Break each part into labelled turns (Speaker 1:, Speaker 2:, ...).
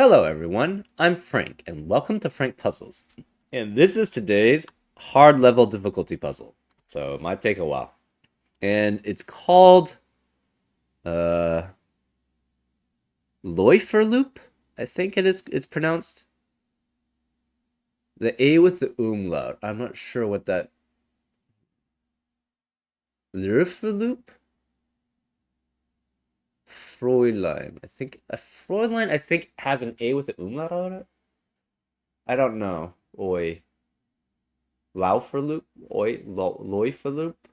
Speaker 1: Hello everyone, I'm Frank, and welcome to Frank Puzzles. And this is today's hard level difficulty puzzle. So it might take a while. And it's called uh Läufer loop, I think it's pronounced. The A with the umlaut. I'm not sure what that Läufer loop? Fräulein. I think a Fräulein has an A with the umlaut on it. I don't know. Oi. Laufer loop? Läufer loop?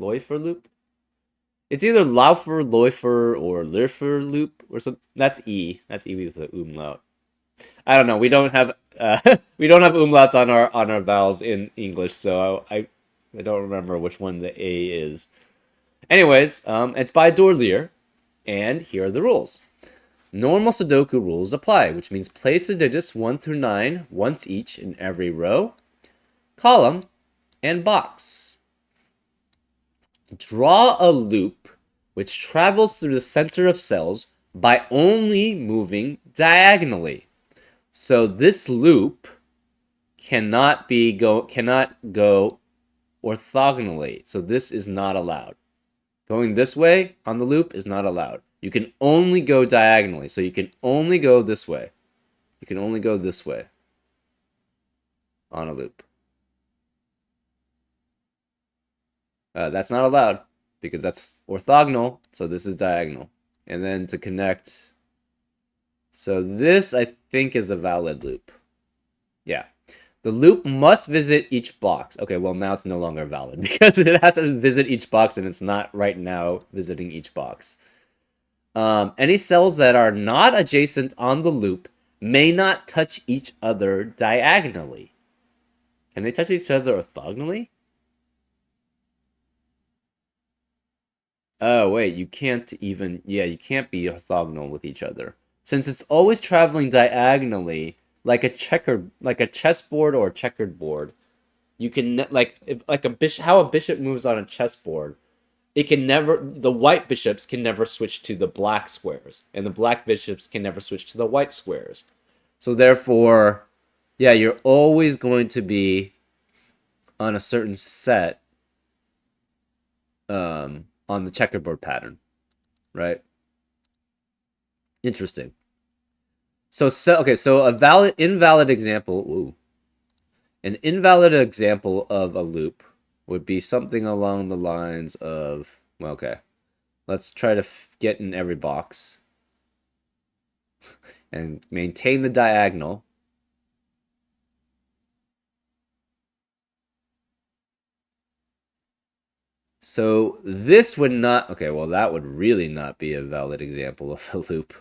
Speaker 1: Läufer loop? It's either Läufer, Läufer, or Läufer loop or something. That's E. That's E with the umlaut. I don't know. We don't have we don't have umlauts on our vowels in English, so I don't remember which one the A is. Anyways, it's by Dorlier, and here are the rules. Normal Sudoku rules apply, which means place the digits 1 through 9 once each in every row, column, and box. Draw a loop which travels through the center of cells by only moving diagonally. So this loop cannot go orthogonally. So this is not allowed. Going this way on the loop is not allowed. You can only go diagonally. So you can only go this way. You can only go this way on a loop. That's not allowed because that's orthogonal, so this is diagonal. And then to connect, so this I think is a valid loop. Yeah. The loop must visit each box. Okay, well now it's no longer valid because it has to visit each box and it's not right now visiting each box. Any cells that are not adjacent on the loop may not touch each other diagonally. Can they touch each other orthogonally? Oh, wait, you can't even... Yeah, you can't be orthogonal with each other. Since it's always traveling diagonally, like a chessboard or a checkered board, you can... how a bishop moves on a chessboard, the white bishops can never switch to the black squares, and the black bishops can never switch to the white squares. So therefore, yeah, you're always going to be on a certain set, on the checkerboard pattern, right? Interesting. So a invalid example. Ooh, an invalid example of a loop would be something along the lines of, well, okay, let's try to get in every box and maintain the diagonal. So this would not, okay, well, that would really not be a valid example of a loop.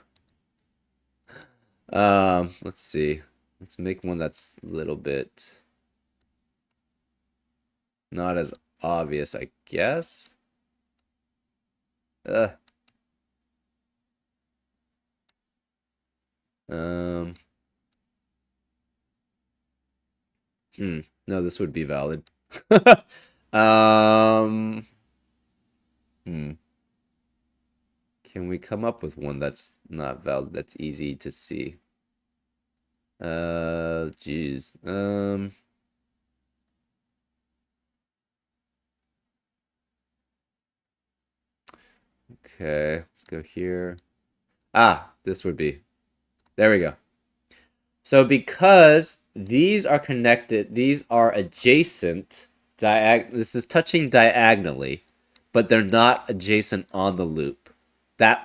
Speaker 1: Let's see. Let's make one that's a little bit not as obvious, I guess. Uh. Um. No, this would be valid. um. Hmm. Can we come up with one that's not valid? That's easy to see. Geez. Okay, let's go here. Ah, this would be. There we go. So because these are connected, these are adjacent, this is touching diagonally, but they're not adjacent on the loop.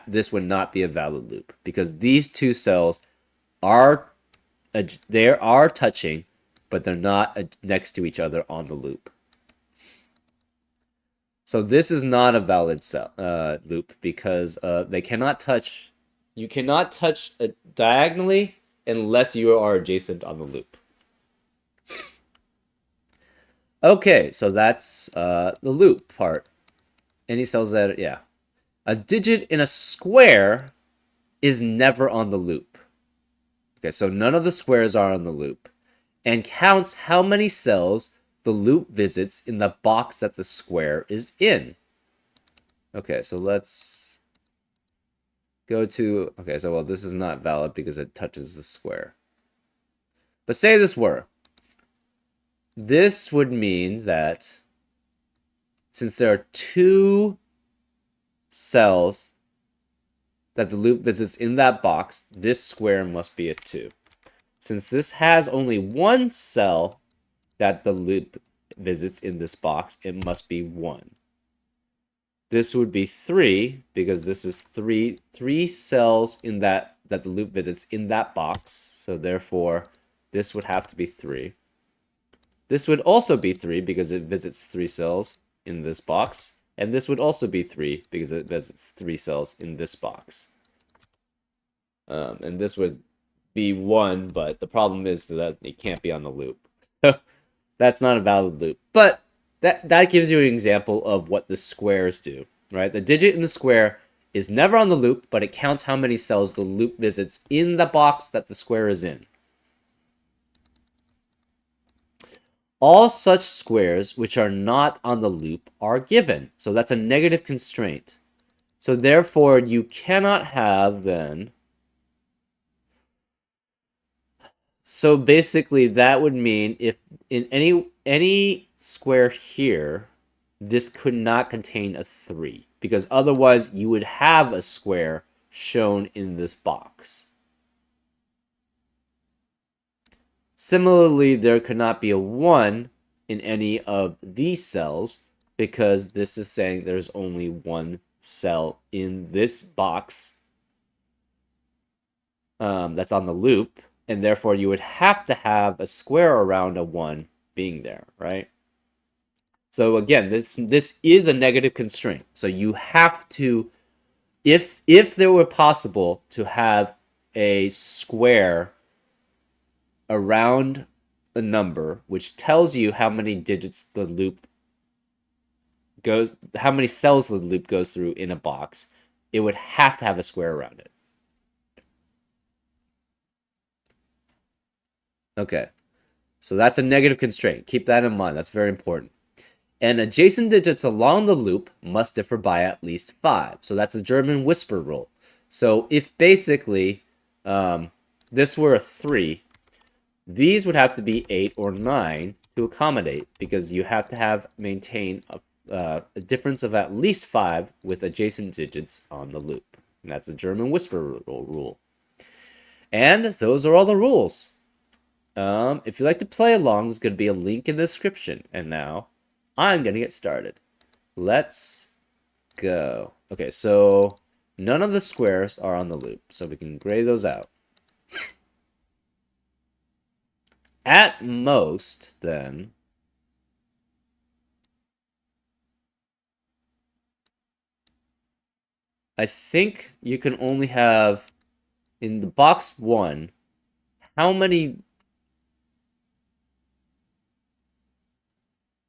Speaker 1: This would not be a valid loop because these two cells are touching, but they're not next to each other on the loop. So this is not a valid loop because they cannot touch. You cannot touch diagonally unless you are adjacent on the loop. Okay, so that's the loop part. Any cells that, yeah. A digit in a square is never on the loop. Okay, so none of the squares are on the loop. And counts how many cells the loop visits in the box that the square is in. Okay, so let's go to, okay, so well, this is not valid because it touches the square. But say this were. This would mean that since there are two cells that the loop visits in that box, this square must be a 2. Since this has only one cell that the loop visits in this box, it must be 1. This would be 3 because this is three cells in that the loop visits in that box. So therefore, this would have to be 3. This would also be 3 because it visits 3 cells in this box. And this would also be 3 because it visits 3 cells in this box. And this would be 1, but the problem is that it can't be on the loop. So that's not a valid loop. But that gives you an example of what the squares do, right? The digit in the square is never on the loop, but it counts how many cells the loop visits in the box that the square is in. All such squares which are not on the loop are given. So that's a negative constraint. So therefore, you cannot have then... So basically, that would mean if in any square here, this could not contain a 3. Because otherwise, you would have a square shown in this box. Similarly, there could not be a 1 in any of these cells because this is saying there's only one cell in this box that's on the loop, and therefore you would have to have a square around a 1 being there, right? So again, this is a negative constraint. So you have to, if there were possible to have a square around a number which tells you how many digits the loop goes, how many cells the loop goes through in a box, it would have to have a square around it. Okay, so that's a negative constraint. Keep that in mind. That's very important. And adjacent digits along the loop must differ by at least 5. So that's a German whisper rule. So if basically this were a 3, these would have to be 8 or 9 to accommodate because you have to maintain a difference of at least 5 with adjacent digits on the loop. And that's a German whisper rule. And those are all the rules. If you'd like to play along, there's going to be a link in the description. And now, I'm going to get started. Let's go. Okay, so none of the squares are on the loop, so we can gray those out. At most, then, I think you can only have, in the box 1, how many...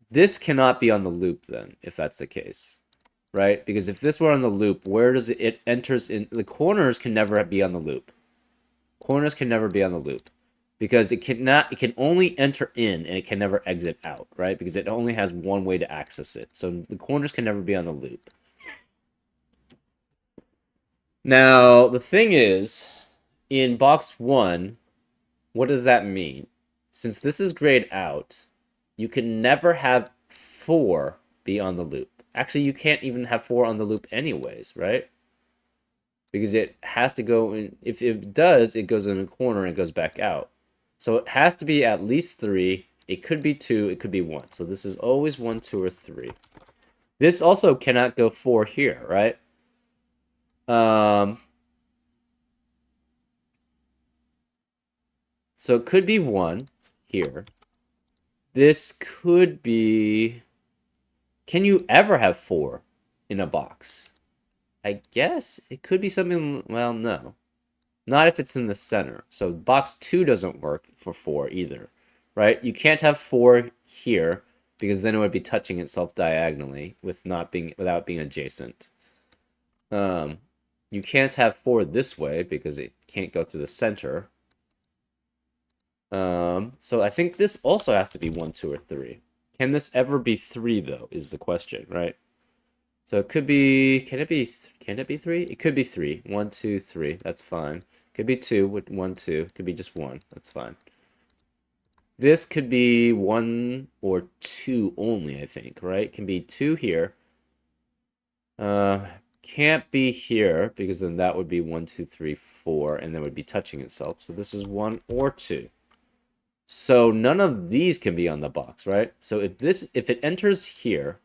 Speaker 1: This cannot be on the loop then, if that's the case, right? Because if this were on the loop, where does it enters in? The corners can never be on the loop. Corners can never be on the loop because it can only enter in and it can never exit out, right? Because it only has one way to access it. So the corners can never be on the loop. Now, the thing is, in box 1, what does that mean? Since this is grayed out, you can never have 4 be on the loop. Actually, you can't even have 4 on the loop anyways, right? Because it has to go in. If it does, it goes in a corner and goes back out. So it has to be at least 3. It could be 2. It could be 1. So this is always 1, 2, or 3. This also cannot go 4 here, right? So it could be 1 here. This could be... Can you ever have 4 in a box? I guess it could be something... Well, no. Not if it's in the center. So box 2 doesn't work for 4 either, right? You can't have 4 here because then it would be touching itself diagonally without being adjacent. You can't have 4 this way because it can't go through the center. So I think this also has to be 1, 2, or 3. Can this ever be 3, though, is the question, right? So it could be... Can it be Can it be 3? It could be 3. 1, 2, 3. That's fine. Could be 2 with 1, 2. Could be just 1. That's fine. This could be 1 or 2 only, I think, right? Can be 2 here. Uh, can't be here because then that would be 1, 2, 3, 4, and then would be touching itself. So this is 1 or 2. So none of these can be on the box, right? So if it enters here,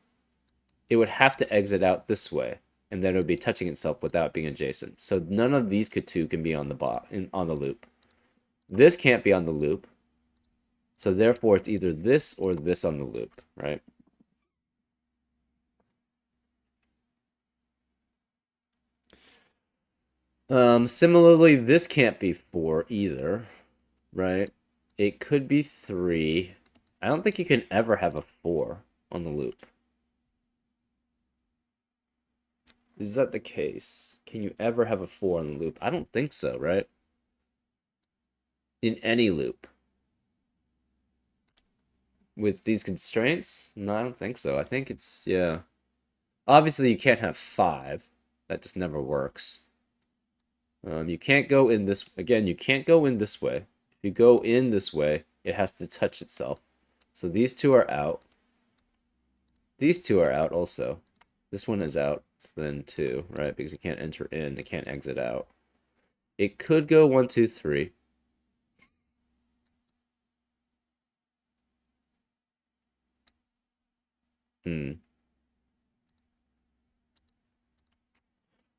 Speaker 1: it would have to exit out this way, and then it would be touching itself without being adjacent. So none of these two can be on the on the loop. This can't be on the loop. So therefore it's either this or this on the loop, right? Similarly, this can't be 4 either, right? It could be 3. I don't think you can ever have a 4 on the loop. Is that the case? Can you ever have a 4 on the loop? I don't think so, right? In any loop. With these constraints? No, I don't think so. I think it's, yeah. Obviously, you can't have 5. That just never works. You can't go in this, again, you can't go in this way. If you go in this way, it has to touch itself. So these two are out. These two are out also. This one is out, so then 2, right? Because it can't enter in, it can't exit out. It could go 1, 2, 3.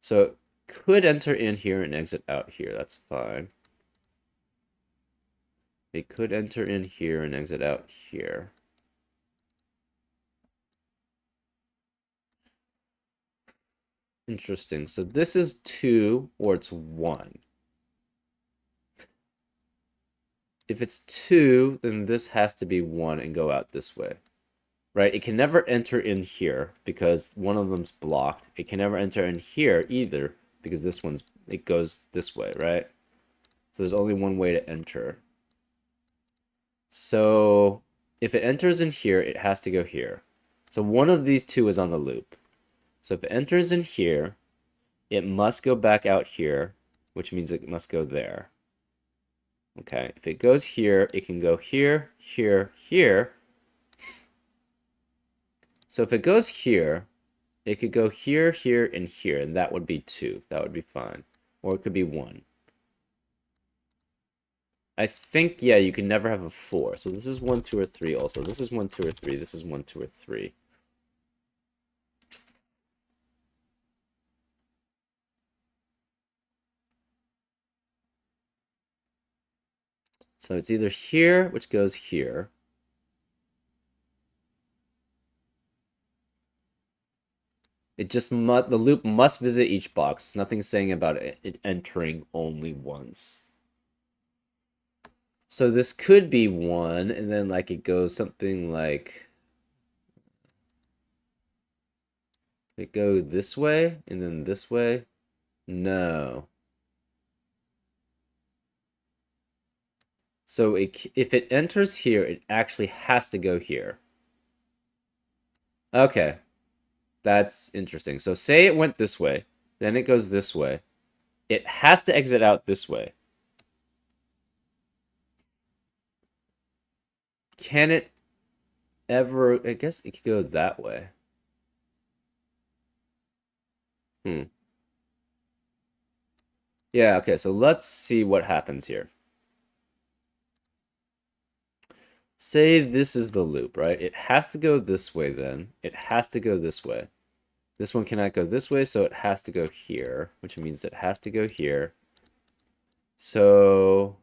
Speaker 1: So it could enter in here and exit out here. That's fine. It could enter in here and exit out here. Interesting. So this is 2 or it's 1. If it's 2, then this has to be 1 and go out this way. Right? It can never enter in here because one of them's blocked. It can never enter in here either because it goes this way, right? So there's only one way to enter. So if it enters in here, it has to go here. So one of these two is on the loop. So if it enters in here, it must go back out here, which means it must go there. Okay, if it goes here, it can go here, here, here. So if it goes here, it could go here, here, and here, and that would be 2. That would be fine. Or it could be 1. I think, yeah, you can never have a 4. So this is 1, 2, or 3 also. This is 1, 2, or 3. This is 1, 2, or 3. So it's either here, which goes here. It just the loop must visit each box. Nothing saying about it entering only once. So this could be 1, and then like it goes something like it go this way and then this way. No. So if it enters here, it actually has to go here. Okay. That's interesting. So say it went this way, then it goes this way. It has to exit out this way. Can it ever... I guess it could go that way. Yeah, okay, so let's see what happens here. Say this is the loop, right? It has to go this way then. It has to go this way. This one cannot go this way, so it has to go here, which means it has to go here. So...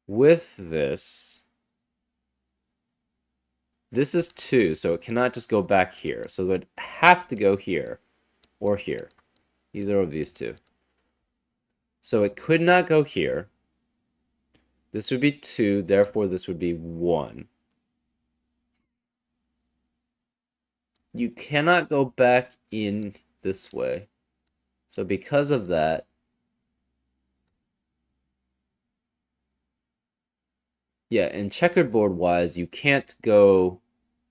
Speaker 1: with this is 2, so it cannot just go back here. So it would have to go here or here. Either of these two. So it could not go here. This would be 2, therefore this would be 1. You cannot go back in this way. So because of that, yeah, and checkerboard wise, you can't go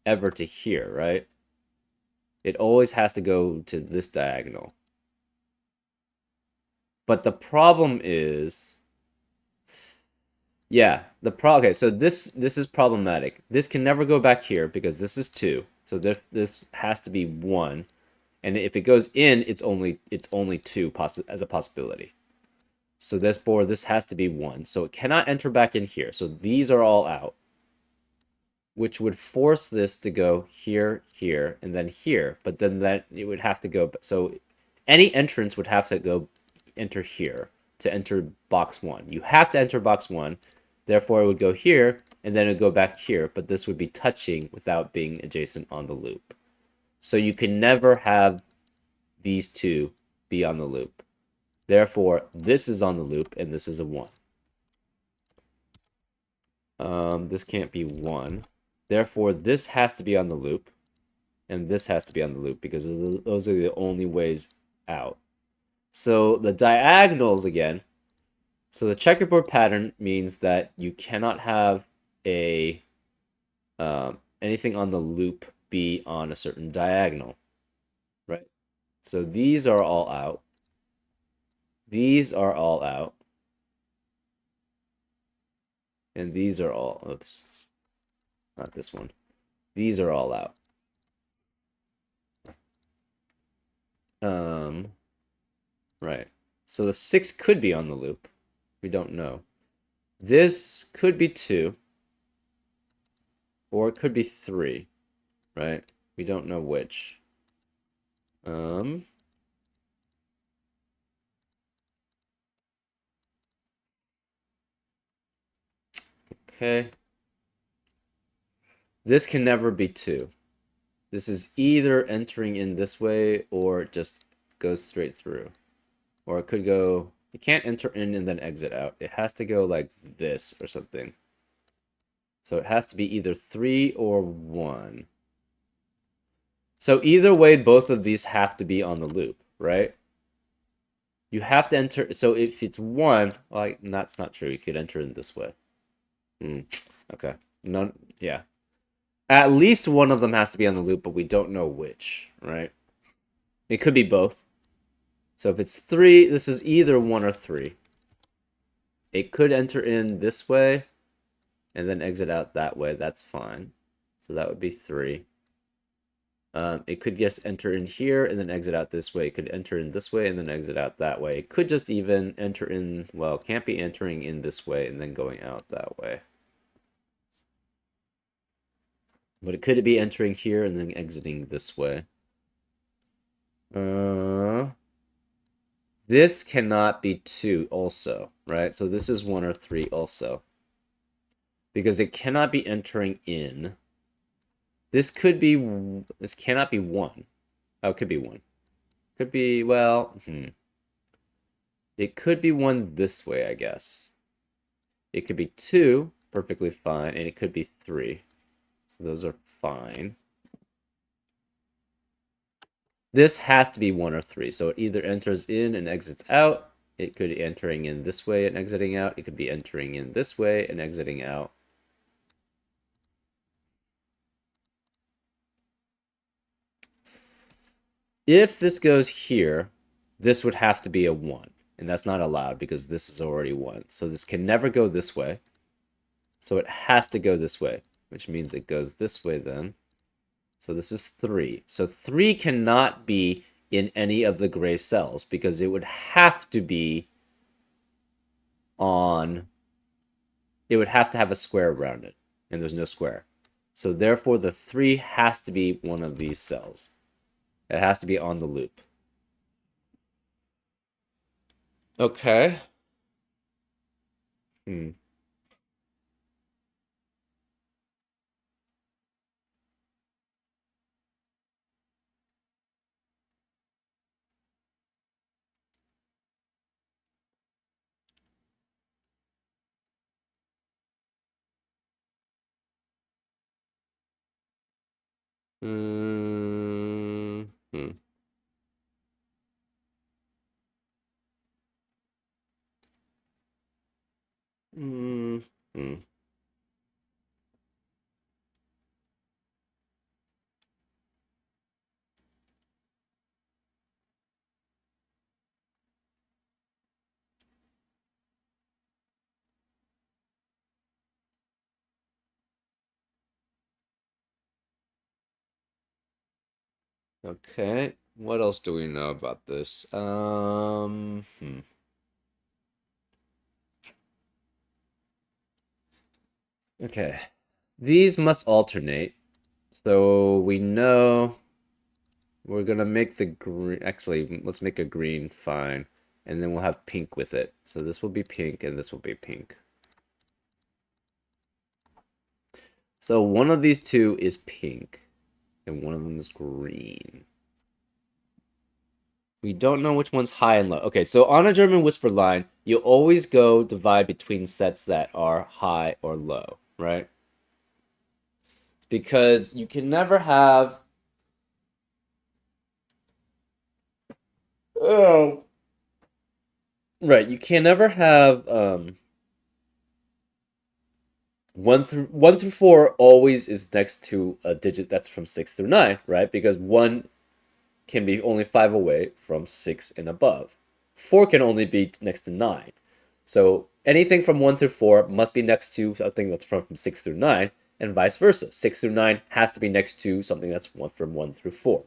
Speaker 1: ever to here, right? It always has to go to this diagonal. But the problem is, yeah, okay, so this is problematic. This can never go back here because this is 2. So this has to be 1. And if it goes in, it's only 2 as a possibility. So therefore this has to be 1. So it cannot enter back in here. So these are all out, which would force this to go here, here, and then here. But then that it would have to go. So any entrance would have to go enter here to enter box 1. You have to enter box 1. Therefore, it would go here, and then it would go back here. But this would be touching without being adjacent on the loop. So you can never have these two be on the loop. Therefore, this is on the loop, and this is a 1. This can't be 1. Therefore, this has to be on the loop, and this has to be on the loop because those are the only ways out. So the diagonals again. So the checkerboard pattern means that you cannot have a anything on the loop be on a certain diagonal, right? So these are all out. These are all out. And these are all, oops, not this one. These are all out. Right. So the 6 could be on the loop. We don't know. This could be 2. Or it could be 3. Right? We don't know which. Okay. This can never be 2. This is either entering in this way or it just goes straight through. Or it could go, it can't enter in and then exit out. It has to go like this or something. So it has to be either 3 or 1. So either way, both of these have to be on the loop, right? You have to enter. So if it's 1, like that's not true. You could enter in this way. Okay. None. Yeah. At least one of them has to be on the loop, but we don't know which, right? It could be both. So if it's 3, this is either 1 or 3. It could enter in this way and then exit out that way. That's fine. So that would be 3. It could just enter in here and then exit out this way. It could enter in this way and then exit out that way. It could just even enter in, well, can't be entering in this way and then going out that way. But it could be entering here and then exiting this way. This cannot be 2 also, right? So this is 1 or 3 also. Because it cannot be entering in. This cannot be 1. Oh, it could be 1. Could be, well, It could be 1 this way, I guess. It could be 2, perfectly fine, and it could be 3. So those are fine. This has to be 1 or 3, so it either enters in and exits out. It could be entering in this way and exiting out. It could be entering in this way and exiting out. If this goes here, this would have to be a 1. And that's not allowed because this is already 1. So this can never go this way. So it has to go this way, which means it goes this way then. So this is 3. So 3 cannot be in any of the gray cells because it would have to be on... It would have to have a square around it, and there's no square. So therefore, the 3 has to be one of these cells. It has to be on the loop. Okay. Mm -hmm. Mm -hmm. Okay. What else do we know about this? Okay. These must alternate. So we know we're gonna make the green. Actually, let's make a green, fine. And then we'll have pink with it. So this will be pink and this will be pink. So one of these two is pink and one of them is green. We don't know which one's high and low. Okay, so on a German whisper line, you always go divide between sets that are high or low, right? Because you can never have. Oh. Right, you can never have 1 through 4 always is next to a digit that's from 6 through 9, right? Because 1 can be only 5 away from 6 and above. 4 can only be next to 9. So anything from 1 through 4 must be next to something that's from 6 through 9, and vice versa. 6 through 9 has to be next to something that's from 1 through 4.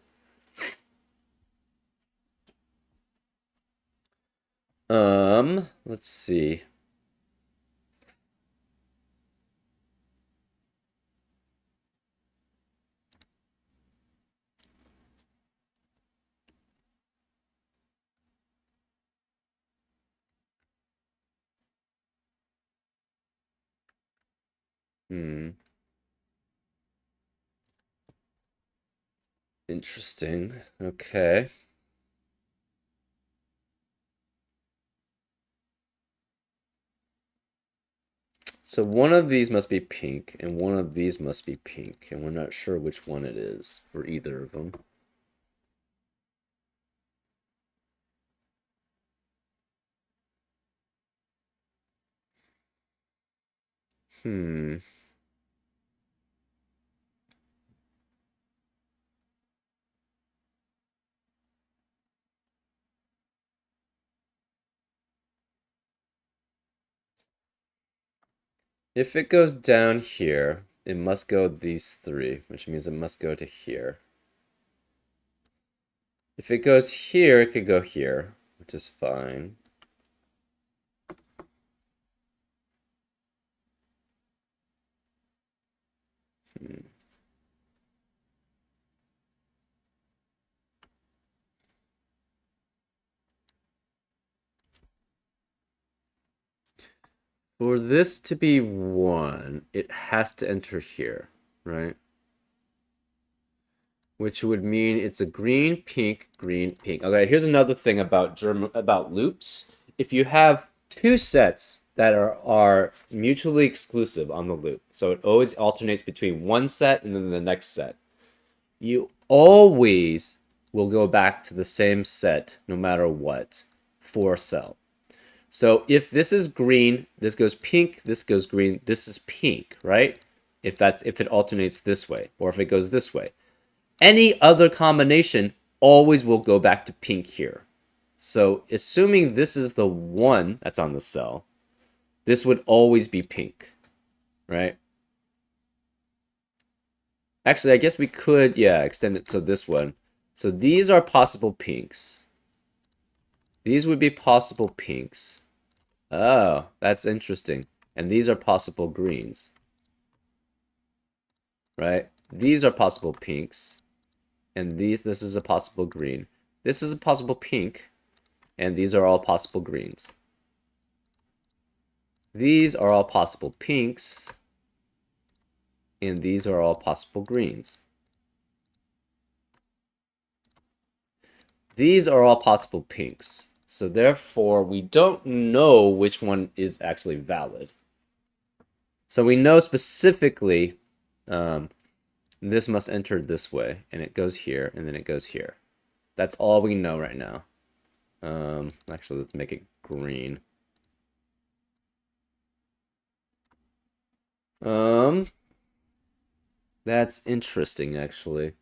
Speaker 1: Let's see. Hmm, interesting. Okay. So one of these must be pink, and one of these must be pink, and we're not sure which one it is for either of them. Hmm. If it goes down here, it must go these three, which means it must go to here. If it goes here, it could go here, which is fine. Hmm. For this to be 1, it has to enter here, right? Which would mean it's a green, pink, green, pink. Okay, here's another thing about about loops. If you have two sets that are mutually exclusive on the loop, so it always alternates between one set and then the next set, you always will go back to the same set no matter what for a cell. So if this is green, this goes pink, this goes green, this is pink, right? If it alternates this way, or if it goes this way. Any other combination always will go back to pink here. So assuming this is the 1 that's on the cell, this would always be pink, right? Actually, I guess we could, yeah, extend it to this one. So these are possible pinks. These would be possible pinks. Oh, that's interesting. And these are possible greens, right? These are possible pinks. And this is a possible green. This is a possible pink. And these are all possible greens. These are all possible pinks. And these are all possible greens. These are all possible pinks. So therefore, we don't know which one is actually valid. So we know specifically this must enter this way, and it goes here, and then it goes here. That's all we know right now. Actually, let's make it green. Um, that's interesting, actually.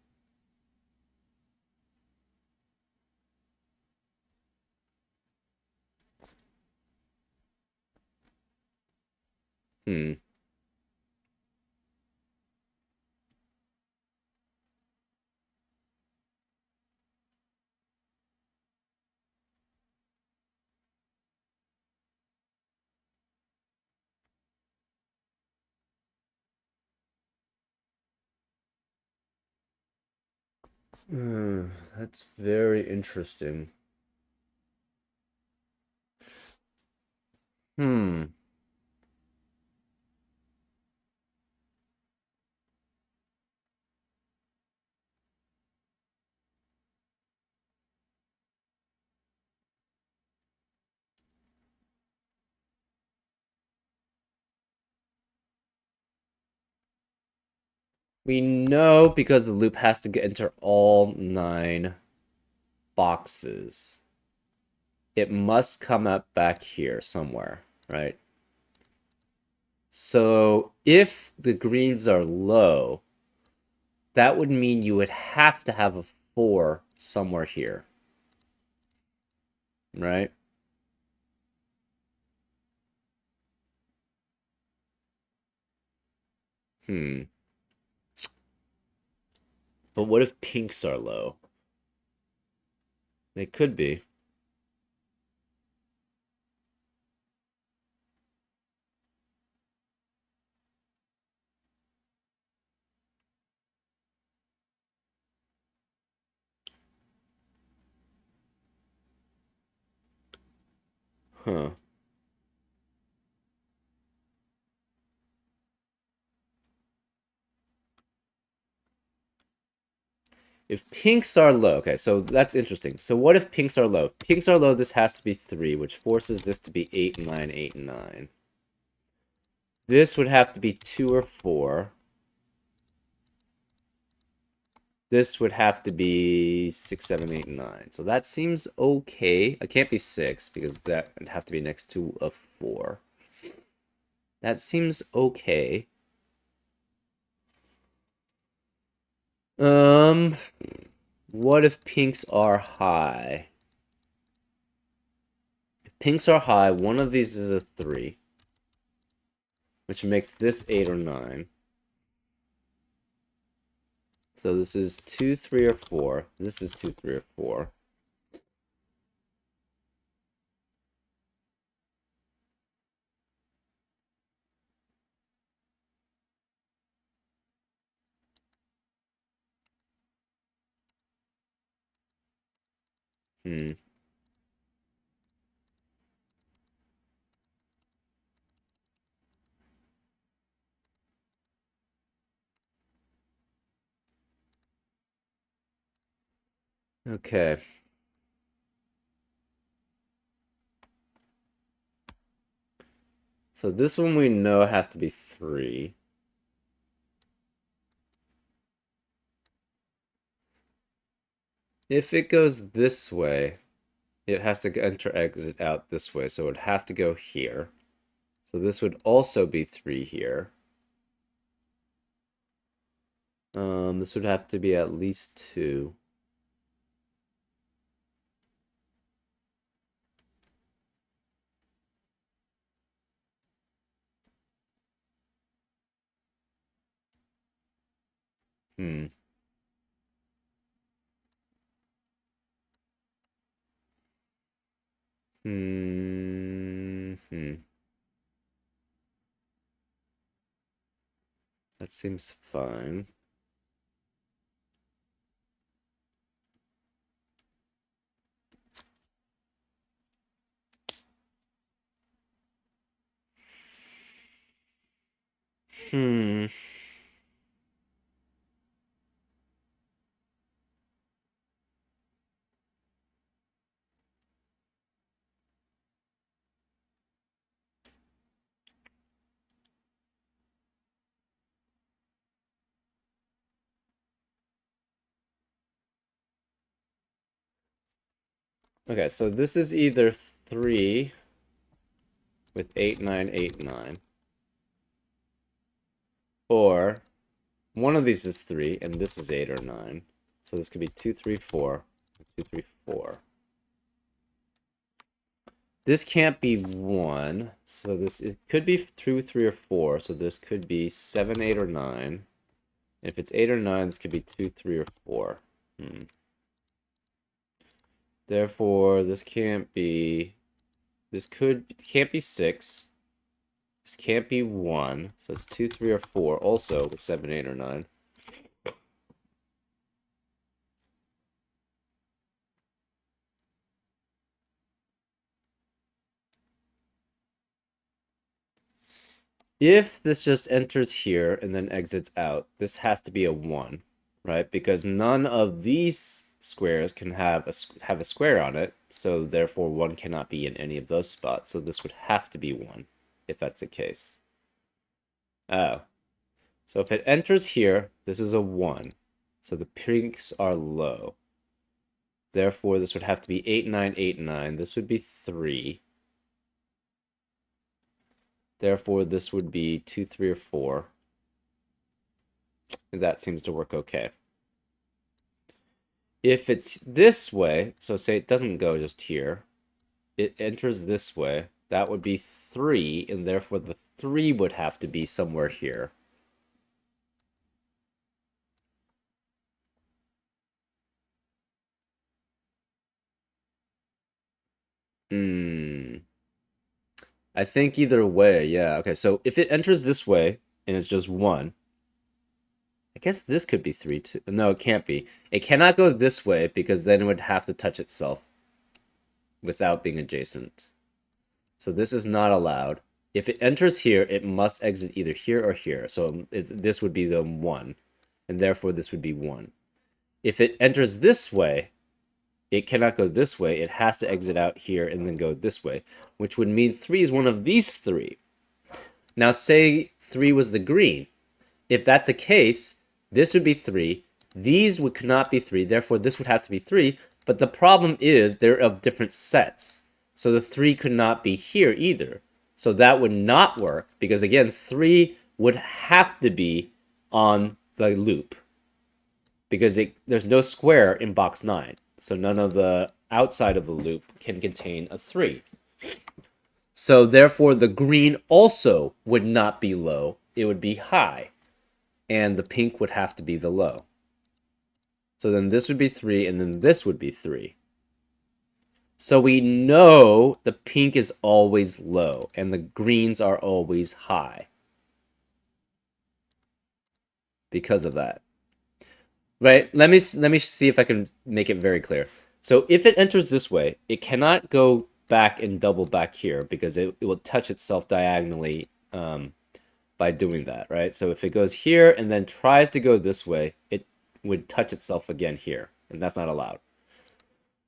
Speaker 1: Hmm. That's very interesting. Hmm. We know because the loop has to enter all 9 boxes. It must come up back here somewhere, right? So if the greens are low, that would mean you would have to have a 4 somewhere here, right? Hmm. But what if pinks are low? They could be. Huh. If pinks are low, okay, so that's interesting. So what if pinks are low? If pinks are low, this has to be 3, which forces this to be 8 and 9, 8 and 9. This would have to be 2 or 4. This would have to be 6, 7, 8, and 9. So that seems okay. It can't be 6 because that would have to be next to a 4. That seems okay. Um, what if pinks are high? If pinks are high, one of these is a 3, which makes this 8 or 9. So this is 2, 3, or 4. This is 2, 3, or 4. Hmm. Okay. So this one we know has to be 3. If it goes this way, it has to enter exit out this way, so it would have to go here. So this would also be 3 here. This would have to be at least 2. Hmm. Hmm. That seems fine. Hmm. Okay, so this is either 3 with 8, 9, 8, 9, or one of these is 3 and this is 8 or 9. So this could be 2, 3, 4, 2, 3, 4. This can't be 1, so this it could be 2, 3, or 4, so this could be 7, 8, or 9. If it's 8 or 9, this could be 2, 3, or 4. Hmm. Therefore, this can't be 6. This can't be 1, so it's 2, 3, or 4, also with 7, 8, or 9. If this just enters here and then exits out, this has to be a 1, right? Because none of these squares can have a square on it, so therefore 1 cannot be in any of those spots. So this would have to be 1, if that's the case. Oh. So if it enters here, this is a 1. So the pinks are low. Therefore, this would have to be 8, 9, 8, 9. This would be 3. Therefore, this would be 2, 3, or 4. That seems to work okay. If it's this way, so say it doesn't go just here, it enters this way, that would be 3, and therefore the 3 would have to be somewhere here. I think either way, yeah. Okay, so if it enters this way and it's just 1, I guess this could be 3 too. No, it can't be. It cannot go this way because then it would have to touch itself without being adjacent. So this is not allowed. If it enters here, it must exit either here or here. So this would be the 1, and therefore this would be 1. If it enters this way, it cannot go this way. It has to exit out here and then go this way, which would mean 3 is one of these 3. Now say 3 was the green. If that's the case, this would be 3. These could not be 3, therefore this would have to be 3. But the problem is they're of different sets. So the 3 could not be here either. So that would not work because, again, 3 would have to be on the loop because there's no square in box 9. So none of the outside of the loop can contain a 3. So therefore the green also would not be low. It would be high. And the pink would have to be the low. So then this would be 3, and then this would be 3. So we know the pink is always low, and the greens are always high. Because of that. Right? Let me see if I can make it very clear. So if it enters this way, it cannot go back and double back here, because it will touch itself diagonally by doing that, right? So if it goes here and then tries to go this way, it would touch itself again here, and that's not allowed.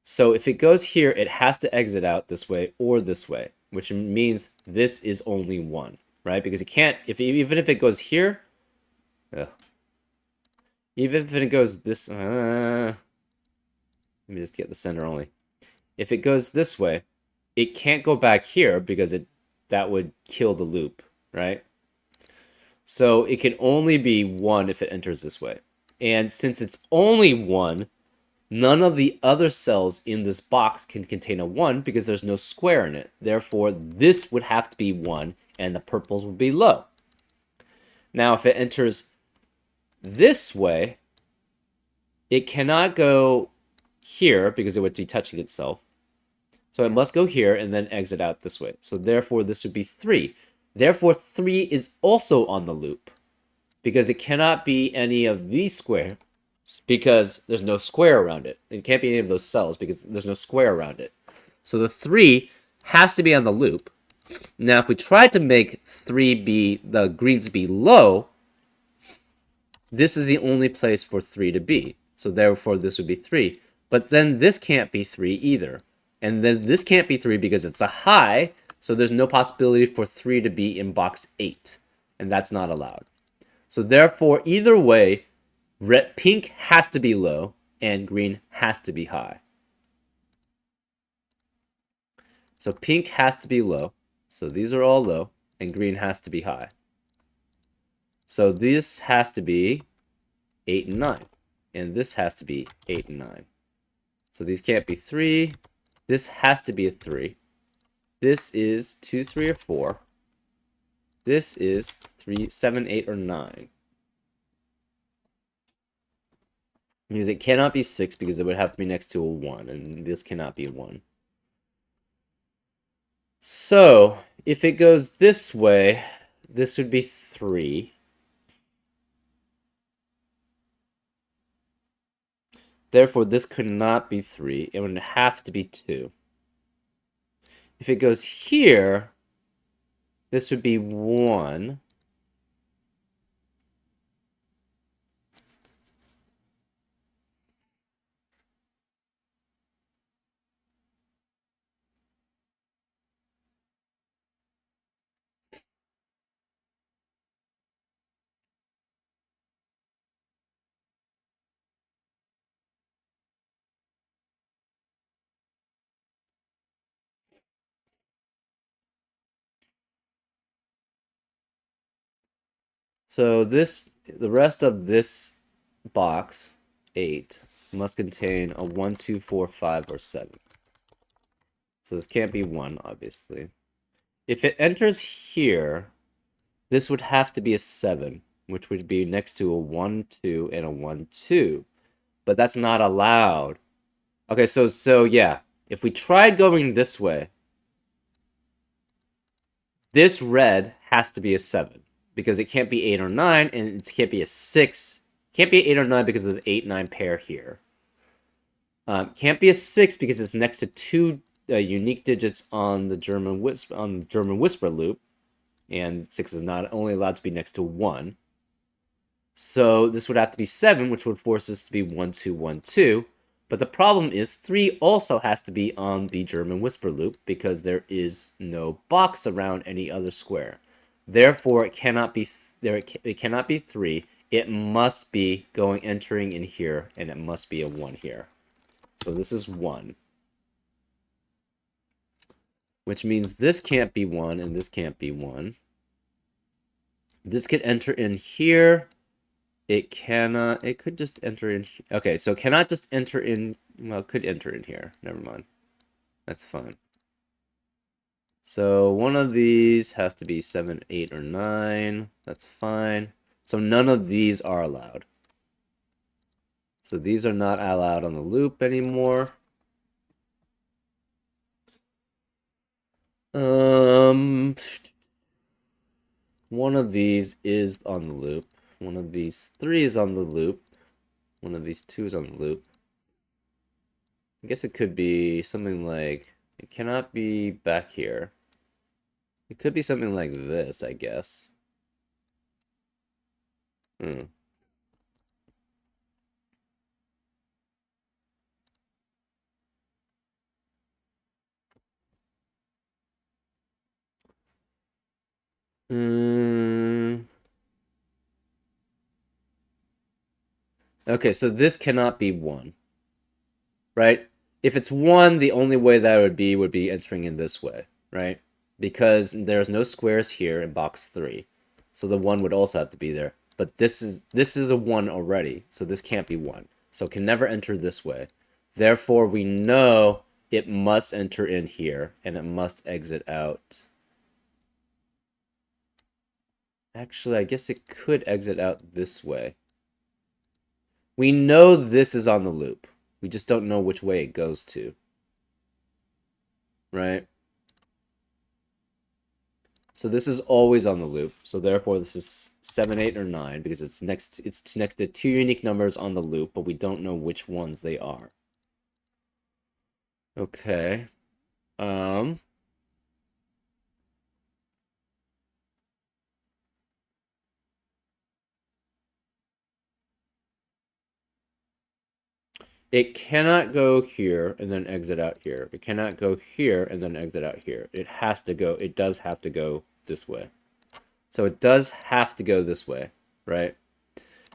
Speaker 1: So if it goes here, it has to exit out this way or this way, which means this is only 1, right? Because it can't, even if it goes here, even if it goes this, let me just get the center only. If it goes this way, it can't go back here because that would kill the loop, right? So it can only be 1 if it enters this way. And since it's only 1, none of the other cells in this box can contain a 1 because there's no square in it. Therefore, this would have to be 1, and the purples would be low. Now, if it enters this way, it cannot go here because it would be touching itself. So it must go here and then exit out this way. So therefore, this would be 3. Therefore, 3 is also on the loop because it cannot be any of these squares because there's no square around it. It can't be any of those cells because there's no square around it. So the 3 has to be on the loop. Now, if we try to make the greens be low, this is the only place for 3 to be. So therefore, this would be 3. But then this can't be 3 either. And then this can't be 3 because it's a high, so there's no possibility for 3 to be in box 8. And that's not allowed. So therefore, either way, pink has to be low and green has to be high. So pink has to be low. So these are all low, and green has to be high. So this has to be 8 and 9. And this has to be 8 and 9. So these can't be 3. This has to be a 3. This is 2, 3, or 4. This is 3, 7, 8, or 9. Because it cannot be 6 because it would have to be next to a 1. And this cannot be a 1. So, if it goes this way, this would be 3. Therefore, this could not be 3. It would have to be 2. If it goes here, this would be 1. So the rest of this box, 8, must contain a 1, 2, 4, 5, or 7. So this can't be 1, obviously. If it enters here, this would have to be a 7, which would be next to a 1, 2, and a 1, 2. But that's not allowed. Okay, so yeah. If we tried going this way, this red has to be a 7. Because it can't be 8 or 9, and it can't be a 6. It can't be 8 or 9 because of the 8-9 pair here. Can't be a 6 because it's next to 2 unique digits on the German whisper loop, and 6 is not only allowed to be next to 1. So this would have to be 7, which would force us to be 1, 2, 1, 2. But the problem is 3 also has to be on the German whisper loop because there is no box around any other square. Therefore, it cannot be it cannot be 3. It must be entering in here, and it must be a 1 here. So this is 1. Which means this can't be 1, and this can't be 1. This could enter in here. It cannot. It could just enter in. Okay, so cannot just enter in. Well, it could enter in here. Never mind. That's fine. So one of these has to be 7, 8, or 9. That's fine. So none of these are allowed. So these are not allowed on the loop anymore. One of these is on the loop. One of these 3 is on the loop. One of these 2 is on the loop. I guess it could be something like, it cannot be back here. It could be something like this, I guess. Hmm. Okay, so this cannot be 1, right? If it's 1, the only way that would be entering in this way, right? Because there's no squares here in box 3. So the 1 would also have to be there. But this is a 1 already, so this can't be 1. So it can never enter this way. Therefore, we know it must enter in here, and it must exit out. Actually, I guess it could exit out this way. We know this is on the loop. We just don't know which way it goes to. Right? So this is always on the loop. So therefore this is 7, 8, or 9 because it's next to 2 unique numbers on the loop, but we don't know which ones they are. Okay. It cannot go here and then exit out here. It cannot go here and then exit out here. It does have to go this way. So it does have to go this way, right?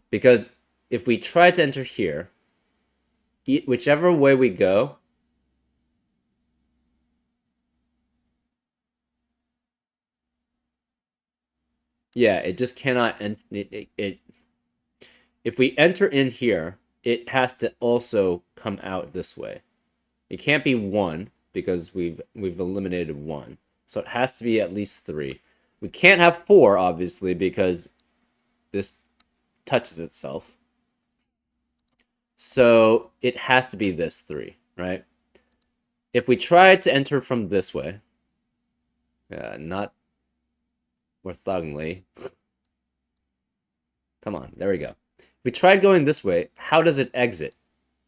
Speaker 1: Because if we try to enter here, whichever way we go, yeah, it just cannot. If we enter in here, it has to also come out this way. It can't be 1 because we've eliminated 1. So it has to be at least 3. We can't have 4, obviously, because this touches itself. So it has to be this 3, right? If we try to enter from this way, not orthogonally. Come on, there we go. If we tried going this way, how does it exit?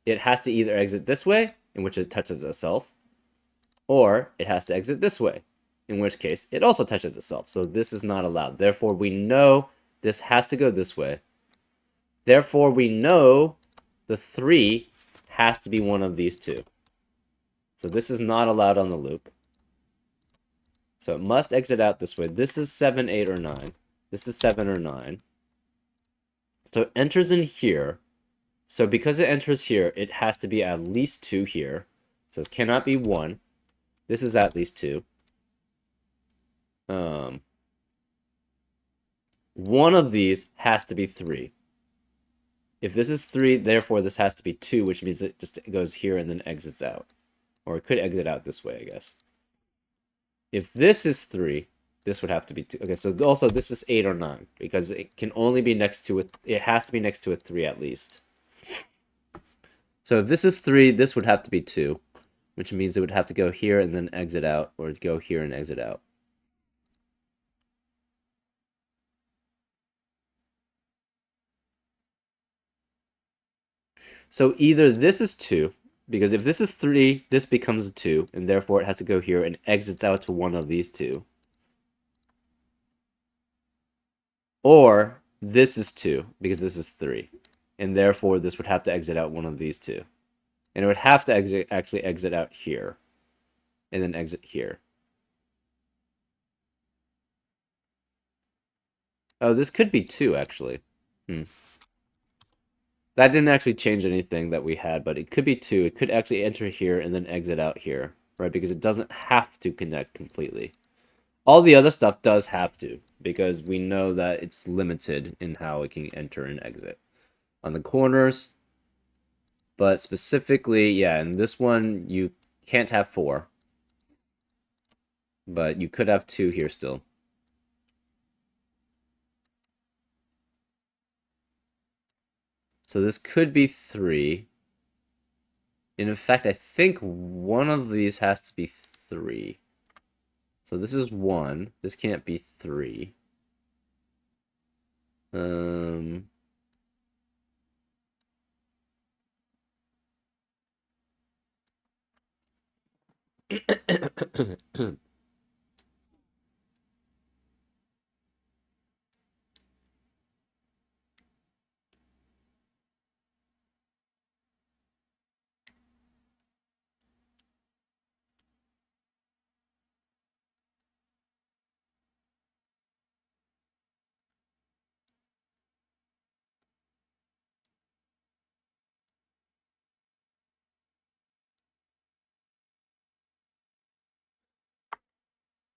Speaker 1: It has to either exit this way, in which it touches itself, or it has to exit this way, in which case it also touches itself. So this is not allowed. Therefore, we know this has to go this way. Therefore, we know the 3 has to be one of these 2. So this is not allowed on the loop. So it must exit out this way. This is 7, 8, or 9. This is 7 or 9. So it enters in here. So because it enters here, it has to be at least 2 here. So it cannot be 1. This is at least 2. one of these has to be 3. If this is 3, therefore this has to be 2, which means it just goes here and then exits out. Or it could exit out this way, I guess. If this is 3, this would have to be 2. Okay, so also this is 8 or 9, because it can only be next to it. It has to be next to a 3 at least. So if this is 3, this would have to be 2, which means it would have to go here and then exit out, or go here and exit out. So either this is 2, because if this is 3, this becomes a 2, and therefore it has to go here and exits out to one of these two. Or this is 2, because this is 3, and therefore this would have to exit out one of these two. And it would have to actually exit out here, and then exit here. Oh, this could be 2, actually. That didn't actually change anything that we had, but it could be 2. It could actually enter here and then exit out here, right? Because it doesn't have to connect completely. All the other stuff does have to, because we know that it's limited in how it can enter and exit. On the corners, but specifically, yeah, in this one, you can't have 4. But you could have 2 here still. So this could be 3. And in fact, I think one of these has to be 3. So this is 1. This can't be 3. Um...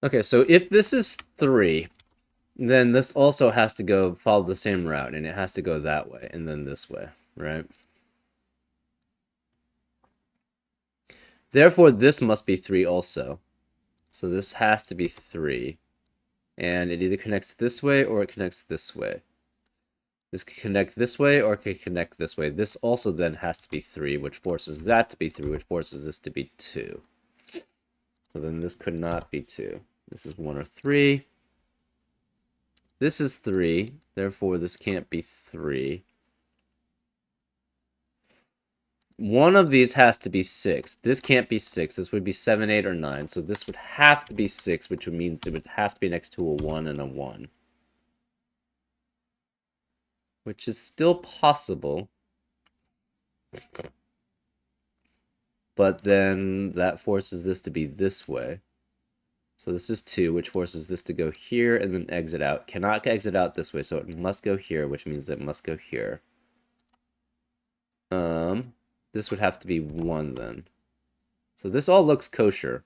Speaker 1: Okay, so if this is 3, then this also has to go follow the same route, and it has to go that way, and then this way, right? Therefore, this must be 3 also. So this has to be 3. And it either connects this way or it connects this way. This could connect this way or it could connect this way. This also then has to be 3, which forces that to be 3, which forces this to be 2. So then this could not be 2. This is 1 or 3. This is 3, therefore this can't be 3. One of these has to be 6. This can't be 6. This would be 7, 8, or 9. So this would have to be 6, which means it would have to be next to a 1 and a 1. Which is still possible. But then that forces this to be this way. So this is 2, which forces this to go here and then exit out. Cannot exit out this way, so it must go here, which means that it must go here. This would have to be 1 then. So this all looks kosher.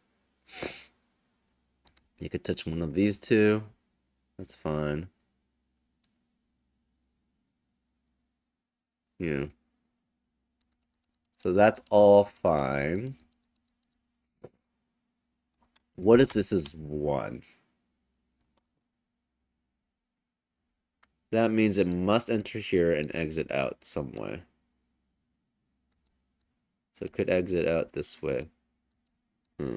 Speaker 1: You could touch one of these two. That's fine. Yeah. So that's all fine. What if this is 1? That means it must enter here and exit out some way. So it could exit out this way. Hmm.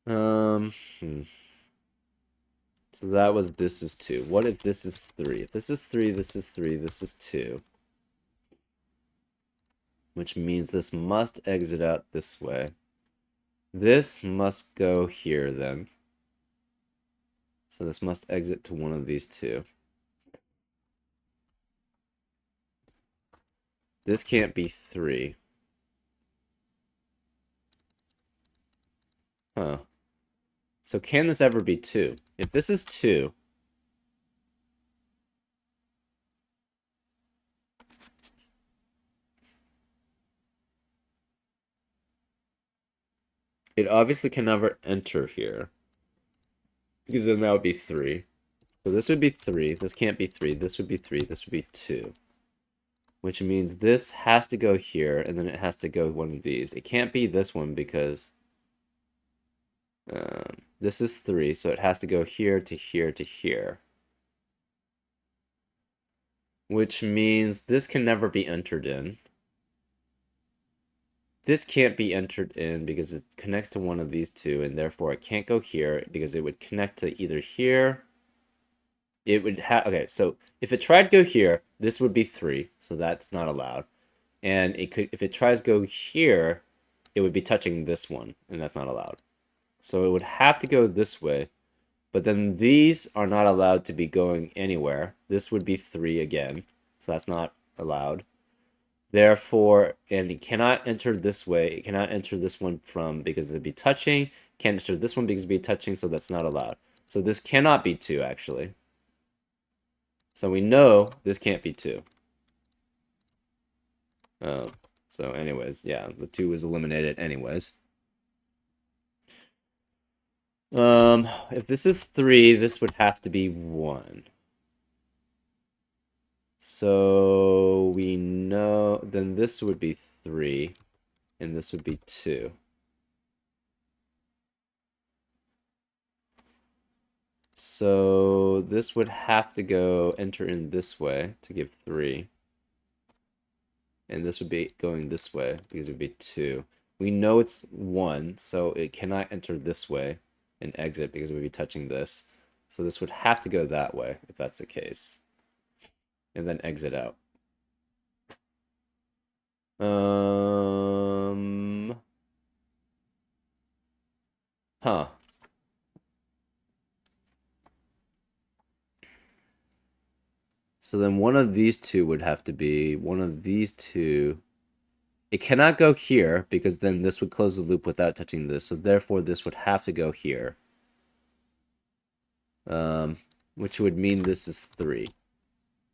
Speaker 1: Hmm. So that was this is 2. What if this is 3? If this is 3, this is 3, this is 2. Which means this must exit out this way. This must go here then. So this must exit to one of these two. This can't be 3. Huh. So can this ever be 2? If this is 2, it obviously can never enter here, because then that would be 3. So this would be 3, this can't be 3, this would be 3, this would be 2. Which means this has to go here, and then it has to go one of these. It can't be this one because this is 3, so it has to go here to here to here. Which means this can never be entered in. This can't be entered in because it connects to one of these two, and therefore it can't go here because it would connect to either here. It would have, okay, so if it tried to go here, this would be 3, so that's not allowed. And it could, if it tries to go here, it would be touching this one, and that's not allowed. So it would have to go this way, but then these are not allowed to be going anywhere. This would be 3 again, so that's not allowed. Therefore, and it cannot enter this way. It cannot enter this one from because it'd be touching. Can't enter this one because it'd be touching, so that's not allowed. So this cannot be 2, actually. So we know this can't be 2. So anyways, yeah, the 2 is eliminated anyways. If this is 3, this would have to be 1. So we know, then this would be 3, and this would be 2. So this would have to go enter in this way to give 3. And this would be going this way because it would be 2. We know it's 1, so it cannot enter this way and exit because it would be touching this. So this would have to go that way if that's the case. And then exit out. Huh. So then one of these two would have to be one of these two. It cannot go here because then this would close the loop without touching this. So therefore this would have to go here. Which would mean this is 3.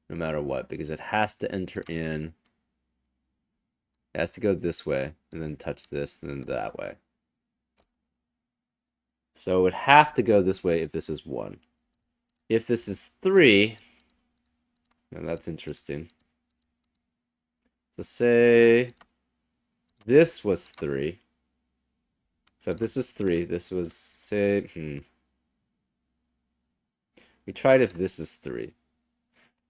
Speaker 1: No matter what, because it has to enter in. It has to go this way and then touch this and then that way. So it would have to go this way if this is 1. If this is 3, now that's interesting. So say this was 3. So if this is 3, this was, say, we tried if this is 3.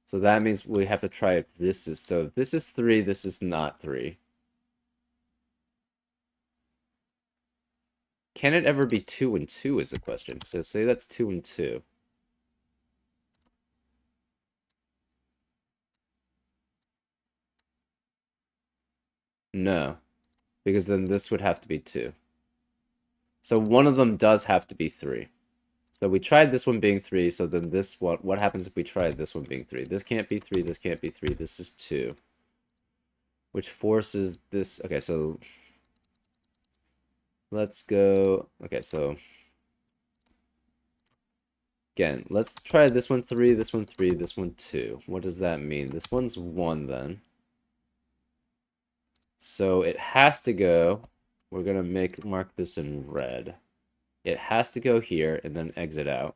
Speaker 1: So that means we have to try if this is, so if this is 3, this is not 3. Can it ever be 2 and 2 is the question. So say that's 2 and 2. No, because then this would have to be 2. So one of them does have to be 3. So we tried this one being 3, so then this one, what happens if we tried this one being 3? This can't be 3, this can't be 3, this is 2. Which forces this, okay, so let's go, okay, so again, let's try this one 3, this one 3, this one 2. What does that mean? This one's 1 then. So it has to go, we're gonna mark this in red. It has to go here and then exit out.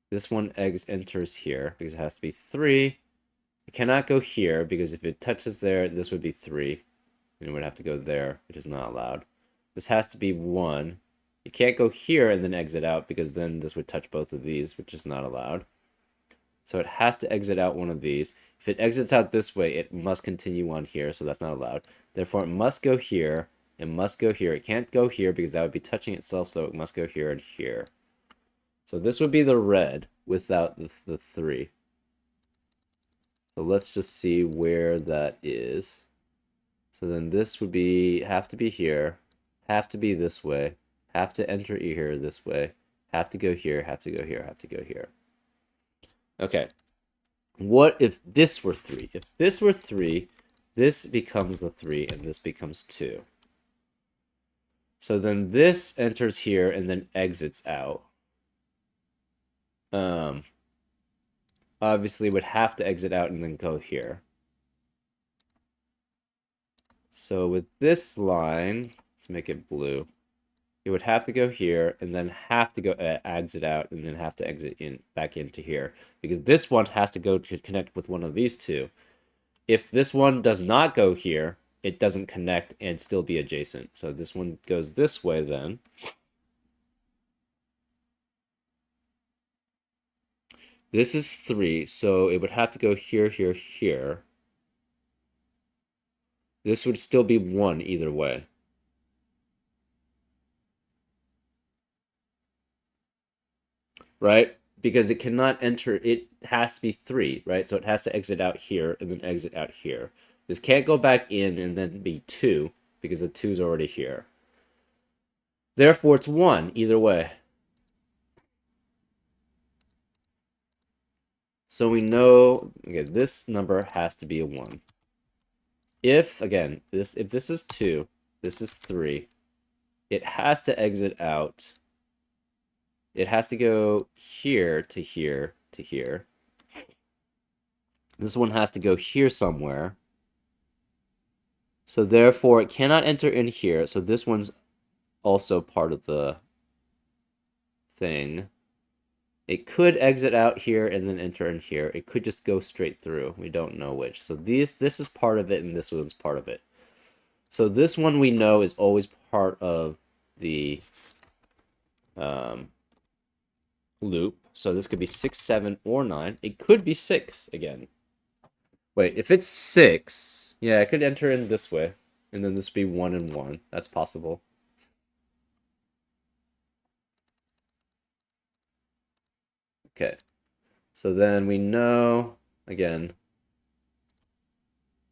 Speaker 1: This one enters here because it has to be 3. It cannot go here because if it touches there, this would be 3. And it would have to go there, which is not allowed. This has to be 1. It can't go here and then exit out because then this would touch both of these, which is not allowed. So it has to exit out one of these. If it exits out this way, it must continue on here, so that's not allowed. Therefore, it must go here. It must go here. It can't go here because that would be touching itself, so it must go here and here. So this would be the red without the 3. So let's just see where that is. So then this would be, have to be here, have to be this way, have to enter here this way, have to go here, have to go here, have to go here. Okay. What if this were 3? If this were 3, this becomes the 3 and this becomes 2. So then this enters here and then exits out. Obviously would have to exit out and then go here. So with this line, let's make it blue. it would have to go here and then have to go exit out and then have to exit in back into here because this one has to go to connect with one of these two. If this one does not go here, it doesn't connect and still be adjacent. So this one goes this way then. This is 3, so it would have to go here, here, here. This would still be 1 either way. Right? Because it cannot enter, it has to be 3, right? So it has to exit out here and then exit out here. This can't go back in and then be 2 because the 2 is already here. Therefore, it's 1 either way. So we know, okay, this number has to be a 1. If, again, if this is 2, this is 3, it has to exit out. It has to go here to here to here. This one has to go here somewhere. So therefore, it cannot enter in here. So this one's also part of the thing. It could exit out here and then enter in here. It could just go straight through. We don't know which. So this is part of it and this one's part of it. So this one we know is always part of the loop. So this could be 6, 7, or 9. It could be 6 again. Wait, if it's 6, yeah, it could enter in this way. And then this would be 1 and 1. That's possible. Okay. So then we know, again,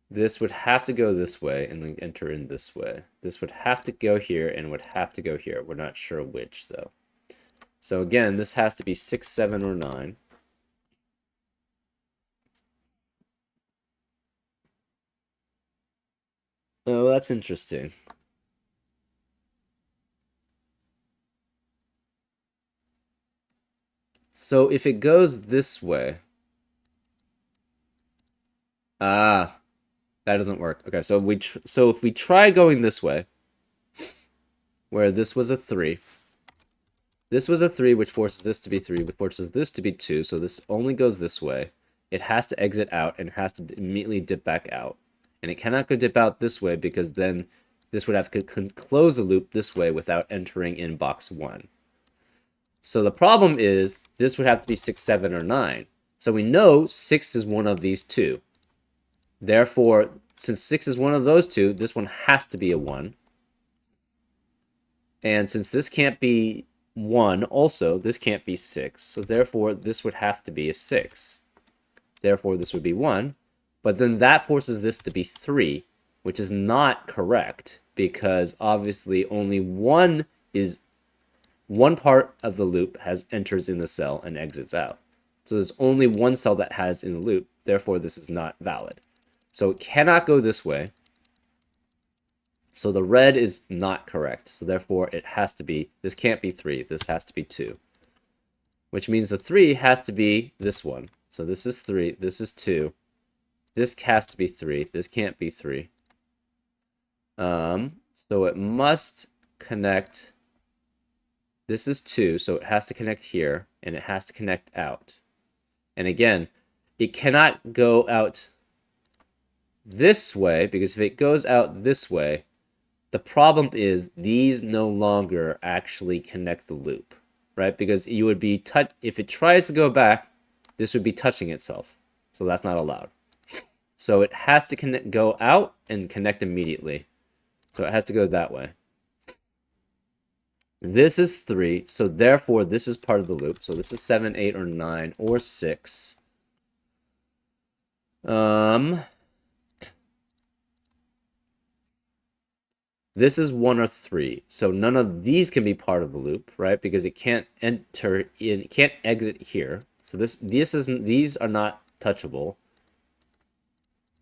Speaker 1: this would have to go this way and then enter in this way. This would have to go here and would have to go here. We're not sure which, though. So again, this has to be 6, 7, or 9. Oh, that's interesting. So if it goes this way... Ah, that doesn't work. Okay, so if we try going this way, where this was a 3, this was a 3, which forces this to be 3, which forces this to be 2, so this only goes this way. It has to exit out and has to immediately dip back out. And it cannot go dip out this way because then this would have to close the loop this way without entering in box 1. So the problem is this would have to be 6, 7, or 9. So we know 6 is one of these two. Therefore, since 6 is one of those two, this one has to be a 1. And since this can't be 1, also, this can't be 6. So therefore, this would have to be a 6. Therefore, this would be 1. But then that forces this to be 3, which is not correct because obviously only one part of the loop enters in the cell and exits out. So there's only one cell that has in the loop. Therefore, this is not valid. So it cannot go this way. So the red is not correct. So therefore, it has to be, this can't be 3. This has to be 2. Which means the 3 has to be this one. So this is 3. This is 2. This has to be 3. This can't be 3. So it must connect. This is 2, so it has to connect here, and it has to connect out. And again, it cannot go out this way, because if it goes out this way, the problem is these no longer actually connect the loop, right? Because you would be if it tries to go back, this would be touching itself. So that's not allowed. So it has to go out and connect immediately. So it has to go that way. This is 3, so therefore this is part of the loop. So this is 7, 8, or 9, or 6. This is 1 or 3, so none of these can be part of the loop, right? Because it can't enter in, it can't exit here. So these are not touchable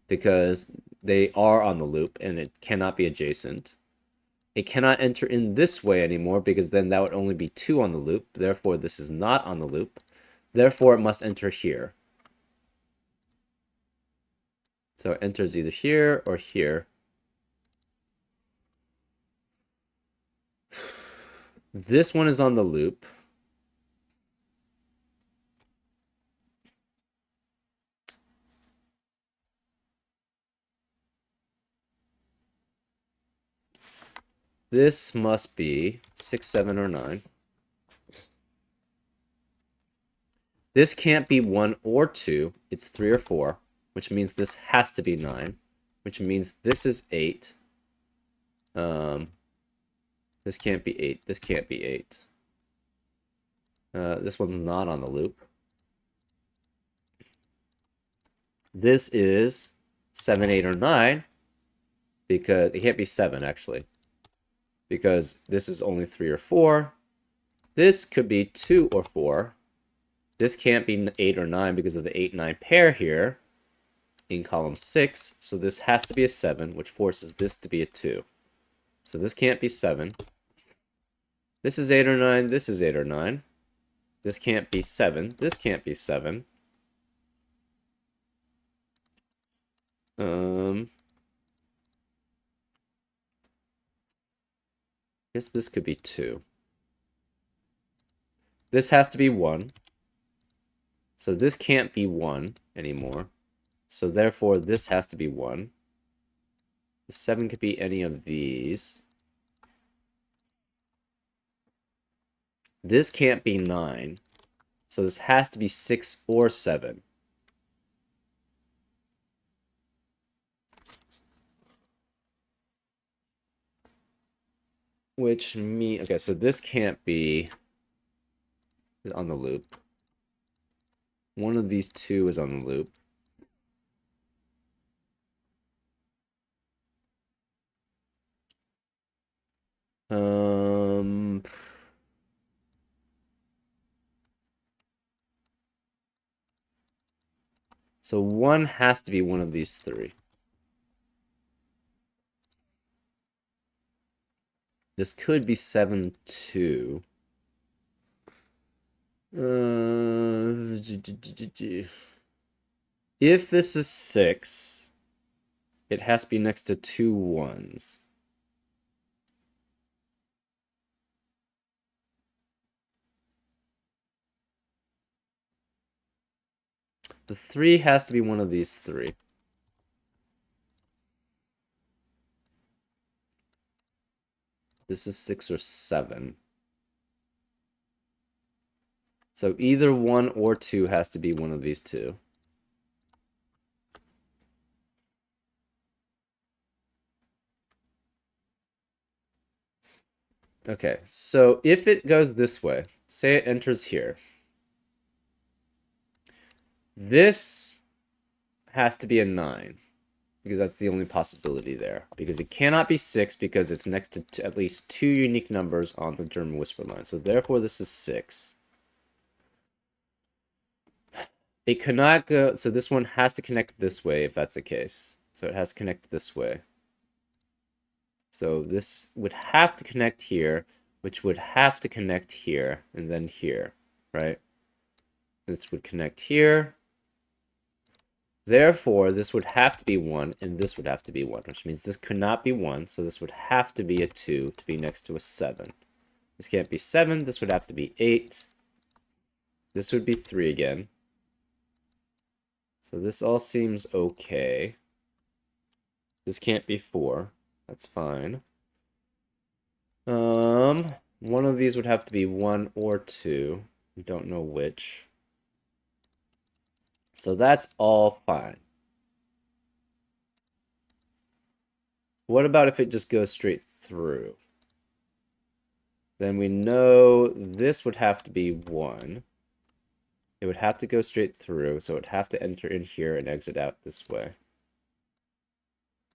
Speaker 1: because they are on the loop and it cannot be adjacent. It cannot enter in this way anymore because then that would only be 2 on the loop. Therefore, this is not on the loop. Therefore, it must enter here. So it enters either here or here. This one is on the loop. This must be 6, 7, or 9. This can't be 1 or 2. It's 3 or 4, which means this has to be 9, which means this is 8. This can't be 8. This can't be 8. This one's not on the loop. This is 7, 8, or 9, because it can't be 7, actually, because this is only 3 or 4. This could be 2 or 4. This can't be 8 or 9 because of the 8, 9 pair here in column 6. So this has to be a 7, which forces this to be a 2. So this can't be 7. This is 8 or 9. This is 8 or 9. This can't be 7. This can't be 7. Guess this could be 2. This has to be 1. So this can't be 1 anymore. So therefore, this has to be 1. The 7 could be any of these. This can't be 9. So this has to be 6 or 7. Which means, okay, so this can't be on the loop. One of these two is on the loop. So one has to be one of these three. This could be 7, 2. If this is 6, it has to be next to 2 1s. The 3 has to be one of these 3. This is 6 or 7. So either 1 or 2 has to be one of these 2. Okay, so if it goes this way, say it enters here. This has to be a 9, because that's the only possibility there. Because it cannot be 6, because it's next to at least 2 unique numbers on the German whisper line. So therefore, this is 6. It cannot go, so this one has to connect this way if that's the case. So it has to connect this way. So this would have to connect here, which would have to connect here, and then here, right? This would connect here. Therefore, this would have to be 1, and this would have to be 1, which means this could not be 1, so this would have to be a 2 to be next to a 7. This can't be 7, this would have to be 8. This would be 3 again. So this all seems okay. This can't be 4. That's fine. One of these would have to be 1 or 2. We don't know which. So that's all fine. What about if it just goes straight through? Then we know this would have to be 1. It would have to go straight through, so it would have to enter in here and exit out this way.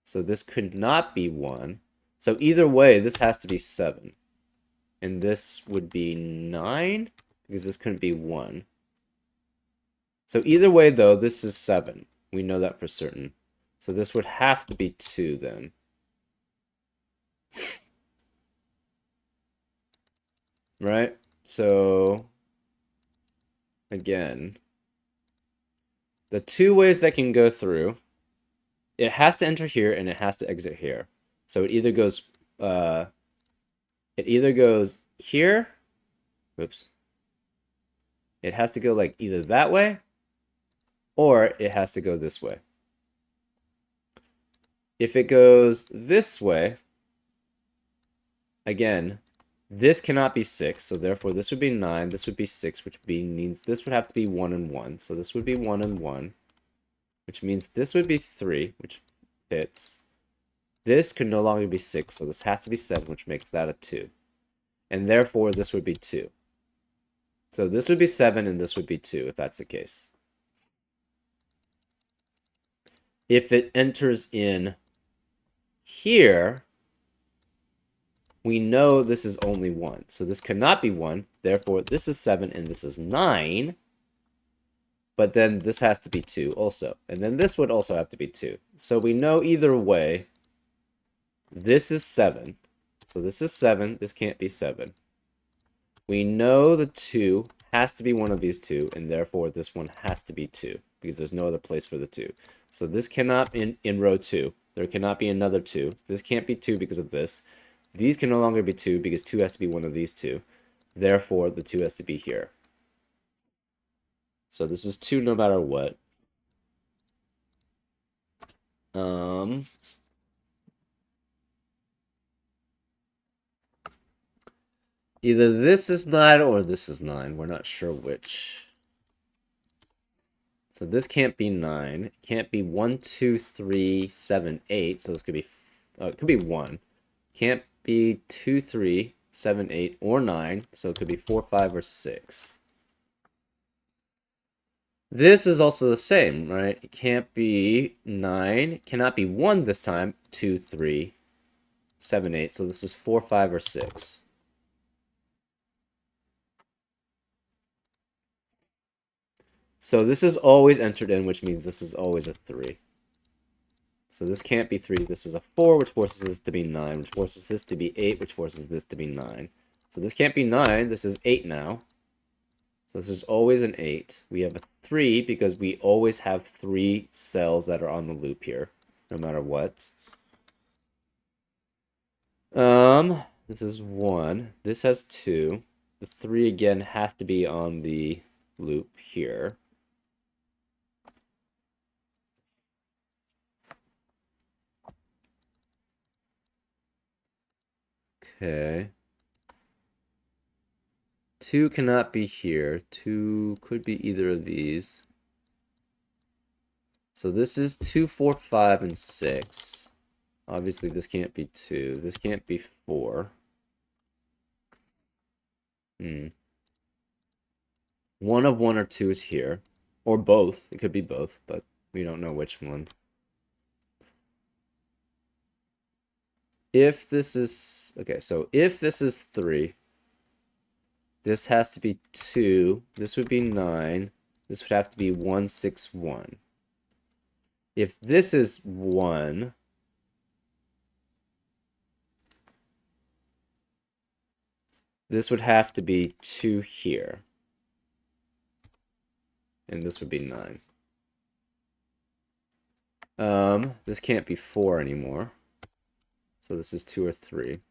Speaker 1: So this could not be 1. So either way, this has to be 7. And this would be 9, because this couldn't be 1. So either way, though, this is 7. We know that for certain. So this would have to be 2 then. Right? So, again, the 2 ways that can go through, it has to enter here and it has to exit here. So it either goes here. Oops. It has to go like either that way or it has to go this way. If it goes this way, again, this cannot be 6, so therefore this would be 9, this would be 6, which means this would have to be 1 and 1. So this would be 1 and 1, which means this would be 3, which fits. This could no longer be 6, so this has to be 7, which makes that a 2. And therefore this would be 2. So this would be 7 and this would be 2 if that's the case. If it enters in here, we know this is only 1. So this cannot be 1. Therefore, this is 7 and this is 9. But then this has to be 2 also. And then this would also have to be 2. So we know either way, this is 7. So this is 7. This can't be 7. We know the 2 has to be one of these two, and therefore this one has to be 2, because there's no other place for the 2. So this cannot be in row 2. There cannot be another 2. This can't be 2 because of this. These can no longer be 2 because 2 has to be one of these two. Therefore, the 2 has to be here. So this is 2 no matter what. Either this is 9 or this is 9. We're not sure which. So this can't be 9. It can't be 1, 2, 3, 7, 8. So this could be, it could be 1. Can't be 2, 3, 7, 8, or 9. So it could be 4, 5, or 6. This is also the same, right? It can't be 9. It cannot be 1 this time. 2, 3, 7, 8. So this is 4, 5, or 6. So this is always entered in, which means this is always a 3. So this can't be 3. This is a 4, which forces this to be 9, which forces this to be 8, which forces this to be 9. So this can't be 9. This is 8 now. So this is always an 8. We have a 3 because we always have 3 cells that are on the loop here, no matter what. This is 1. This has 2. The 3 again has to be on the loop here. Okay. 2 cannot be here. 2 could be either of these. So this is 2, 4, 5, and 6. Obviously, this can't be 2. This can't be 4. One of 1 or 2 is here. Or both. It could be both, but we don't know which one. If this is... Okay, so if this is 3, this has to be 2. This would be 9. This would have to be 1, 6, 1. If this is 1... This would have to be 2 here. And this would be 9. This can't be 4 anymore. So this is 2 or 3.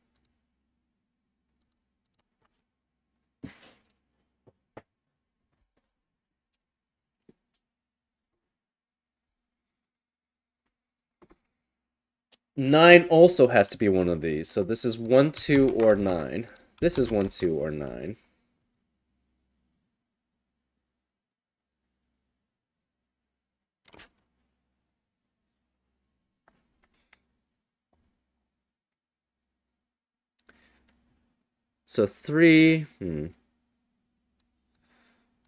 Speaker 1: Nine also has to be one of these. So this is 1, 2, or 9. This is 1, 2, or 9. So 3,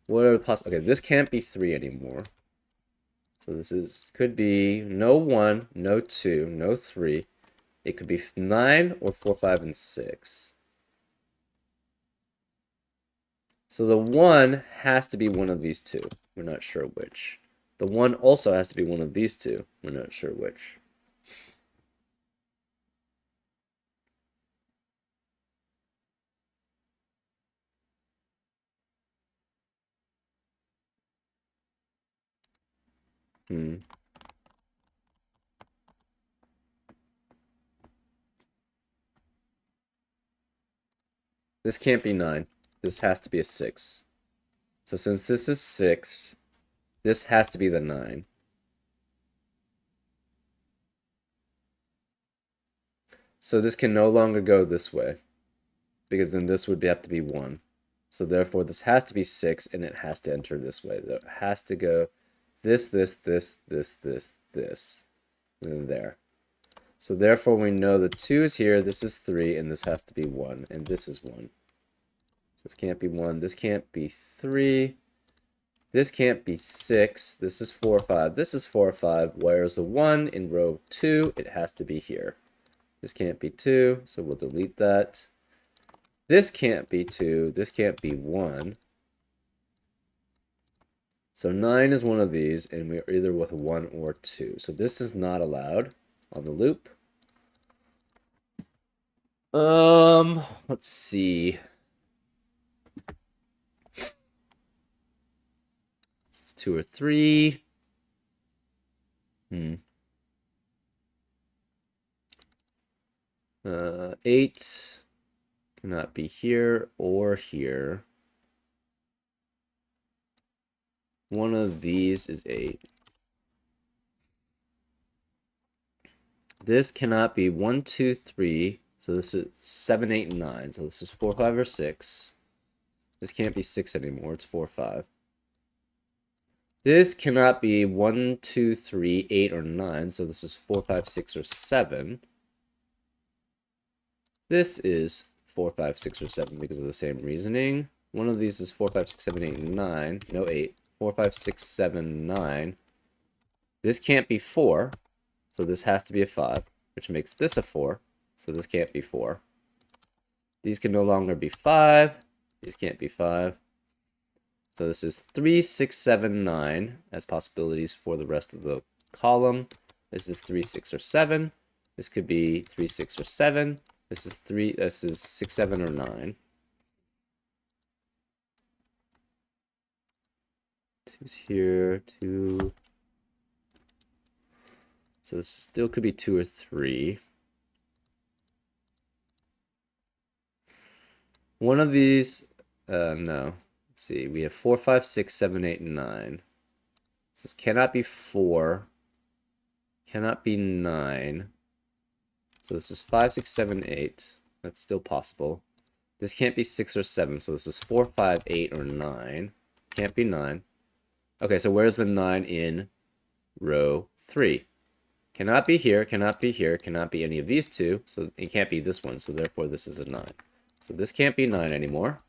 Speaker 1: what are the possible? Okay, this can't be 3 anymore. So this is, could be no 1, no 2, no 3. It could be 9 or 4, 5, and 6. So the 1 has to be one of these two. We're not sure which. The 1 also has to be one of these two. We're not sure which. This can't be 9. This has to be a 6. So since this is 6, this has to be the 9. So this can no longer go this way, because then this would have to be 1. So therefore, this has to be 6, and it has to enter this way. It has to go this, and then there. So therefore, we know the 2 is here, this is 3, and this has to be 1, and this is 1. This can't be 1, this can't be 3, this can't be 6, this is 4, 5, this is 4, 5. Where's the 1 in row 2? It has to be here. This can't be 2, so we'll delete that. This can't be 2, this can't be 1. So 9 is one of these, and we're either with 1 or 2. So this is not allowed on the loop. Let's see. This is 2 or 3. 8 cannot be here or here. One of these is 8. This cannot be 1, 2, 3. So this is 7, 8, and 9. So this is 4, 5, or 6. This can't be 6 anymore. It's 4, 5. This cannot be 1, 2, 3, 8, or 9. So this is 4, 5, 6, or 7. This is 4, 5, 6, or 7 because of the same reasoning. One of these is 4, 5, 6, 7, 8, and 9. No 8. 4, 5, 6, 7, 9. This can't be 4. So this has to be a 5, which makes this a 4. So this can't be 4. These can no longer be 5. These can't be 5. So this is 3, 6, 7, 9 as possibilities for the rest of the column. This is 3, 6, or 7. This could be 3, 6, or 7. This is 6, 7, or 9. 2's here, 2. So this still could be 2 or 3. One of these, no. Let's see, we have 4, 5, 6, 7, 8, and 9. This cannot be 4. Cannot be 9. So this is 5, 6, 7, 8. That's still possible. This can't be 6 or 7. So this is 4, 5, 8, or 9. Can't be 9. Okay, so where's the 9 in row 3? Cannot be here, cannot be here, cannot be any of these two. So it can't be this one. So therefore this is a 9. So this can't be 9 anymore.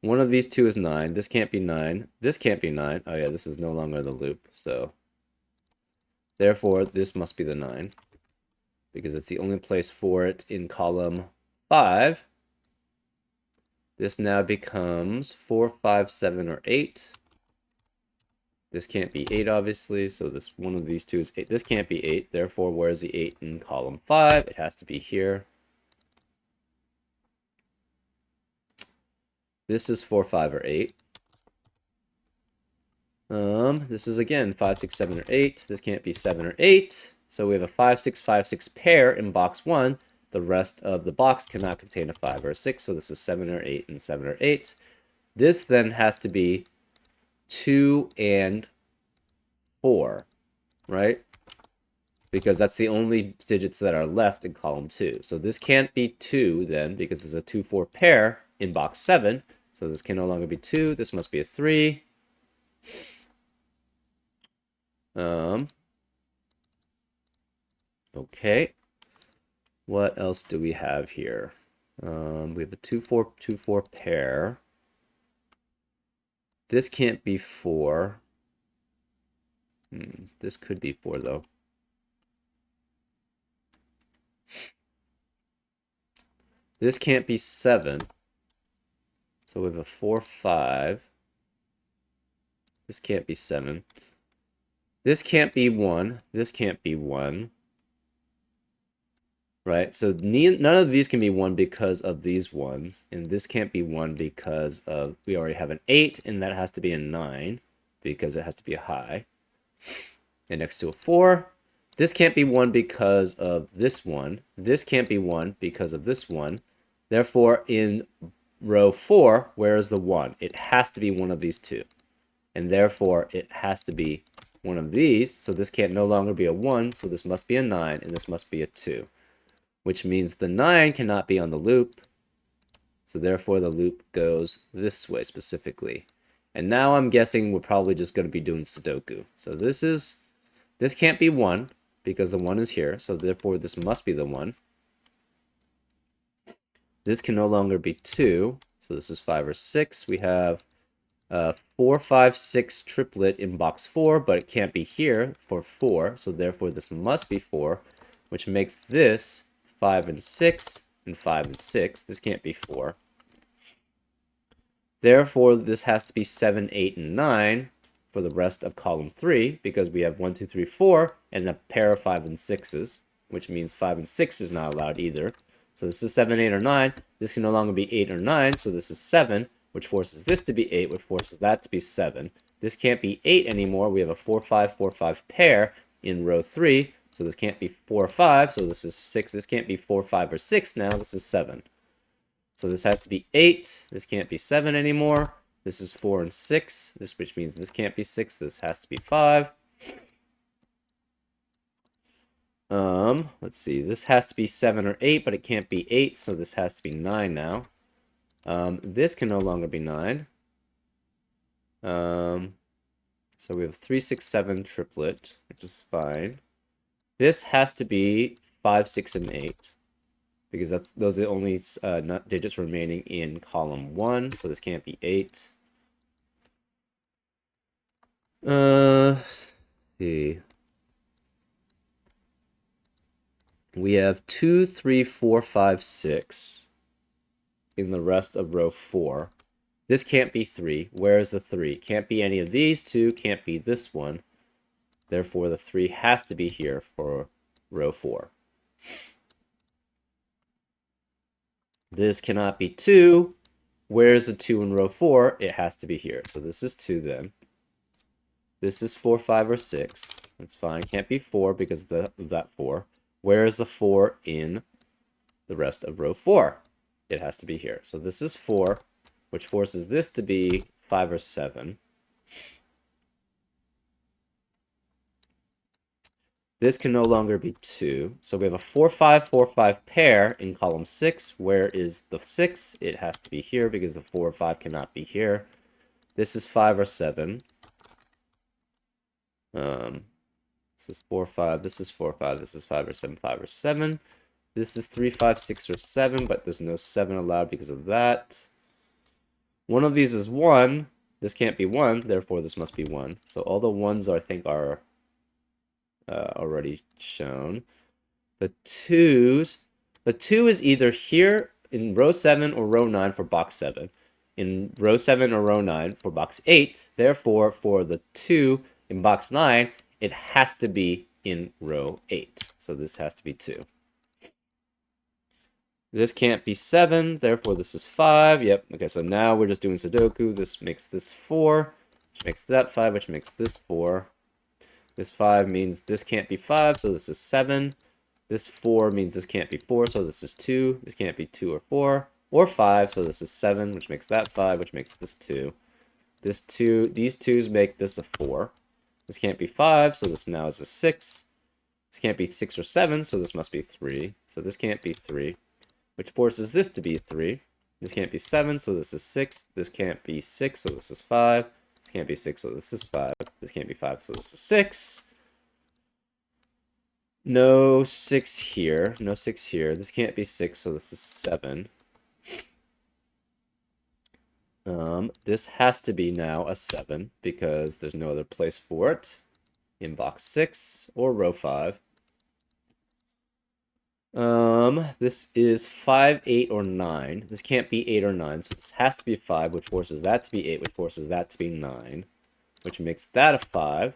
Speaker 1: One of these two is 9. This can't be 9. This can't be 9. Oh yeah, this is no longer the loop. So therefore this must be the 9. Because it's the only place for it in column 5. This now becomes 4, 5, 7, or 8. This can't be 8, obviously, so this one of these two is 8. This can't be 8, therefore, where's the 8 in column 5? It has to be here. This is 4, 5, or 8. This is, again, 5, 6, 7, or 8. This can't be 7 or 8. So we have a 5, 6, 5, 6 pair in box 1. The rest of the box cannot contain a 5 or a 6, so this is 7 or 8 and 7 or 8. This then has to be 2 and 4, right? Because that's the only digits that are left in column 2. So this can't be 2 then, because there's a 2, 4 pair in box 7. So this can no longer be 2. This must be a 3. Okay. What else do we have here? We have a 2, 4, 2, 4 pair. This can't be 4. This could be 4, though. This can't be 7. So we have a 4, 5. This can't be 7. This can't be 1. This can't be 1. Right? So none of these can be 1 because of these ones. And this can't be 1 because of, we already have an 8, and that has to be a 9 because it has to be a high. And next to a 4. This can't be 1 because of this one. This can't be 1 because of this one. Therefore, in row 4, where is the 1? It has to be one of these two. And therefore, it has to be one of these. So this can't no longer be a 1, so this must be a 9, and this must be a 2. Which means the 9 cannot be on the loop. So therefore, the loop goes this way specifically. And now I'm guessing we're probably just going to be doing Sudoku. So this can't be 1 because the 1 is here. So therefore, this must be the 1. This can no longer be 2. So this is 5 or 6. We have 4, 5, 6 triplet in box 4, but it can't be here for 4. So therefore, this must be 4, which makes this 5 and 6 and 5 and 6. This can't be 4. Therefore, this has to be 7, 8, and 9 for the rest of column 3, because we have 1, 2, 3, 4, and a pair of 5 and 6s, which means 5 and 6 is not allowed either. So this is 7, 8, or 9. This can no longer be 8 or 9, so this is 7, which forces this to be 8, which forces that to be 7. This can't be 8 anymore. We have a 4, 5, 4, 5 pair in row 3, so this can't be 4, 5, so this is 6. This can't be 4, 5, or 6 now. This is 7. So this has to be 8. This can't be 7 anymore. This is 4 and 6. Which means this can't be 6. This has to be 5. Let's see. This has to be 7 or 8, but it can't be 8, so this has to be 9 now. This can no longer be 9. So we have 3, 6, 7 triplet, which is fine. This has to be 5, 6, and 8. Because those are the only digits remaining in column 1, so this can't be 8. Let's see. We have 2, 3, 4, 5, 6 in the rest of row 4. This can't be 3. Where is the 3? Can't be any of these two, can't be this one. Therefore, the 3 has to be here for row 4. This cannot be 2. Where's the 2 in row 4? It has to be here. So this is 2 then. This is 4, 5, or 6. That's fine. Can't be 4 because of that 4. Where is the 4 in the rest of row 4? It has to be here. So this is 4, which forces this to be 5 or 7. This can no longer be 2. So we have a 4, 5, 4, 5 pair in column 6. Where is the 6? It has to be here because the 4 or 5 cannot be here. This is 5 or 7. This is 4, 5. This is 4, 5. This is 5 or 7, 5 or 7. This is 3, 5, 6, or 7, but there's no 7 allowed because of that. One of these is 1. This can't be 1, therefore this must be 1. So all the 1s, I think, are already shown. The 2s, the 2 is either here in row 7 or row 9 for box 7. In row 7 or row 9 for box 8. Therefore, for the 2 in box 9, it has to be in row 8. So this has to be 2. This can't be 7, therefore this is 5. Yep, okay, so now we're just doing Sudoku. This makes this 4, which makes that 5, which makes this 4. This 5 means this can't be 5, so this is 7. This 4 means this can't be 4, so this is 2. This can't be 2 or 4. Or 5, so this is 7, which makes that 5, which makes this 2. This 2, these 2's make this a 4. This can't be 5, so this now is a 6. This can't be 6 or 7, so this must be 3. So this can't be 3, which forces this to be 3. This can't be 7, so this is 6. This can't be 6, so this is 5. This can't be 6, so this is 5. This can't be 5, so this is 6. No 6 here. No 6 here. This can't be 6, so this is 7. This has to be now a 7 because there's no other place for it in box 6 or row 5. This is 5, 8, or 9. This can't be 8 or 9, so this has to be 5, which forces that to be 8, which forces that to be 9, which makes that a 5.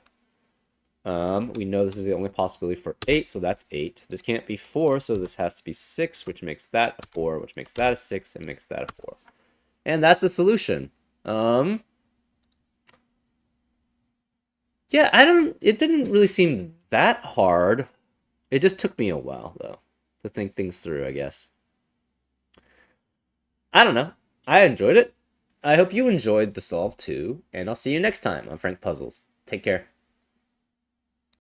Speaker 1: We know this is the only possibility for 8, so that's 8. This can't be 4, so this has to be 6, which makes that a 4, which makes that a 6, and makes that a 4. And that's the solution. Yeah, it didn't really seem that hard. It just took me a while, though, to think things through, I guess. I don't know. I enjoyed it. I hope you enjoyed the solve too, and I'll see you next time on Frank Puzzles. Take care.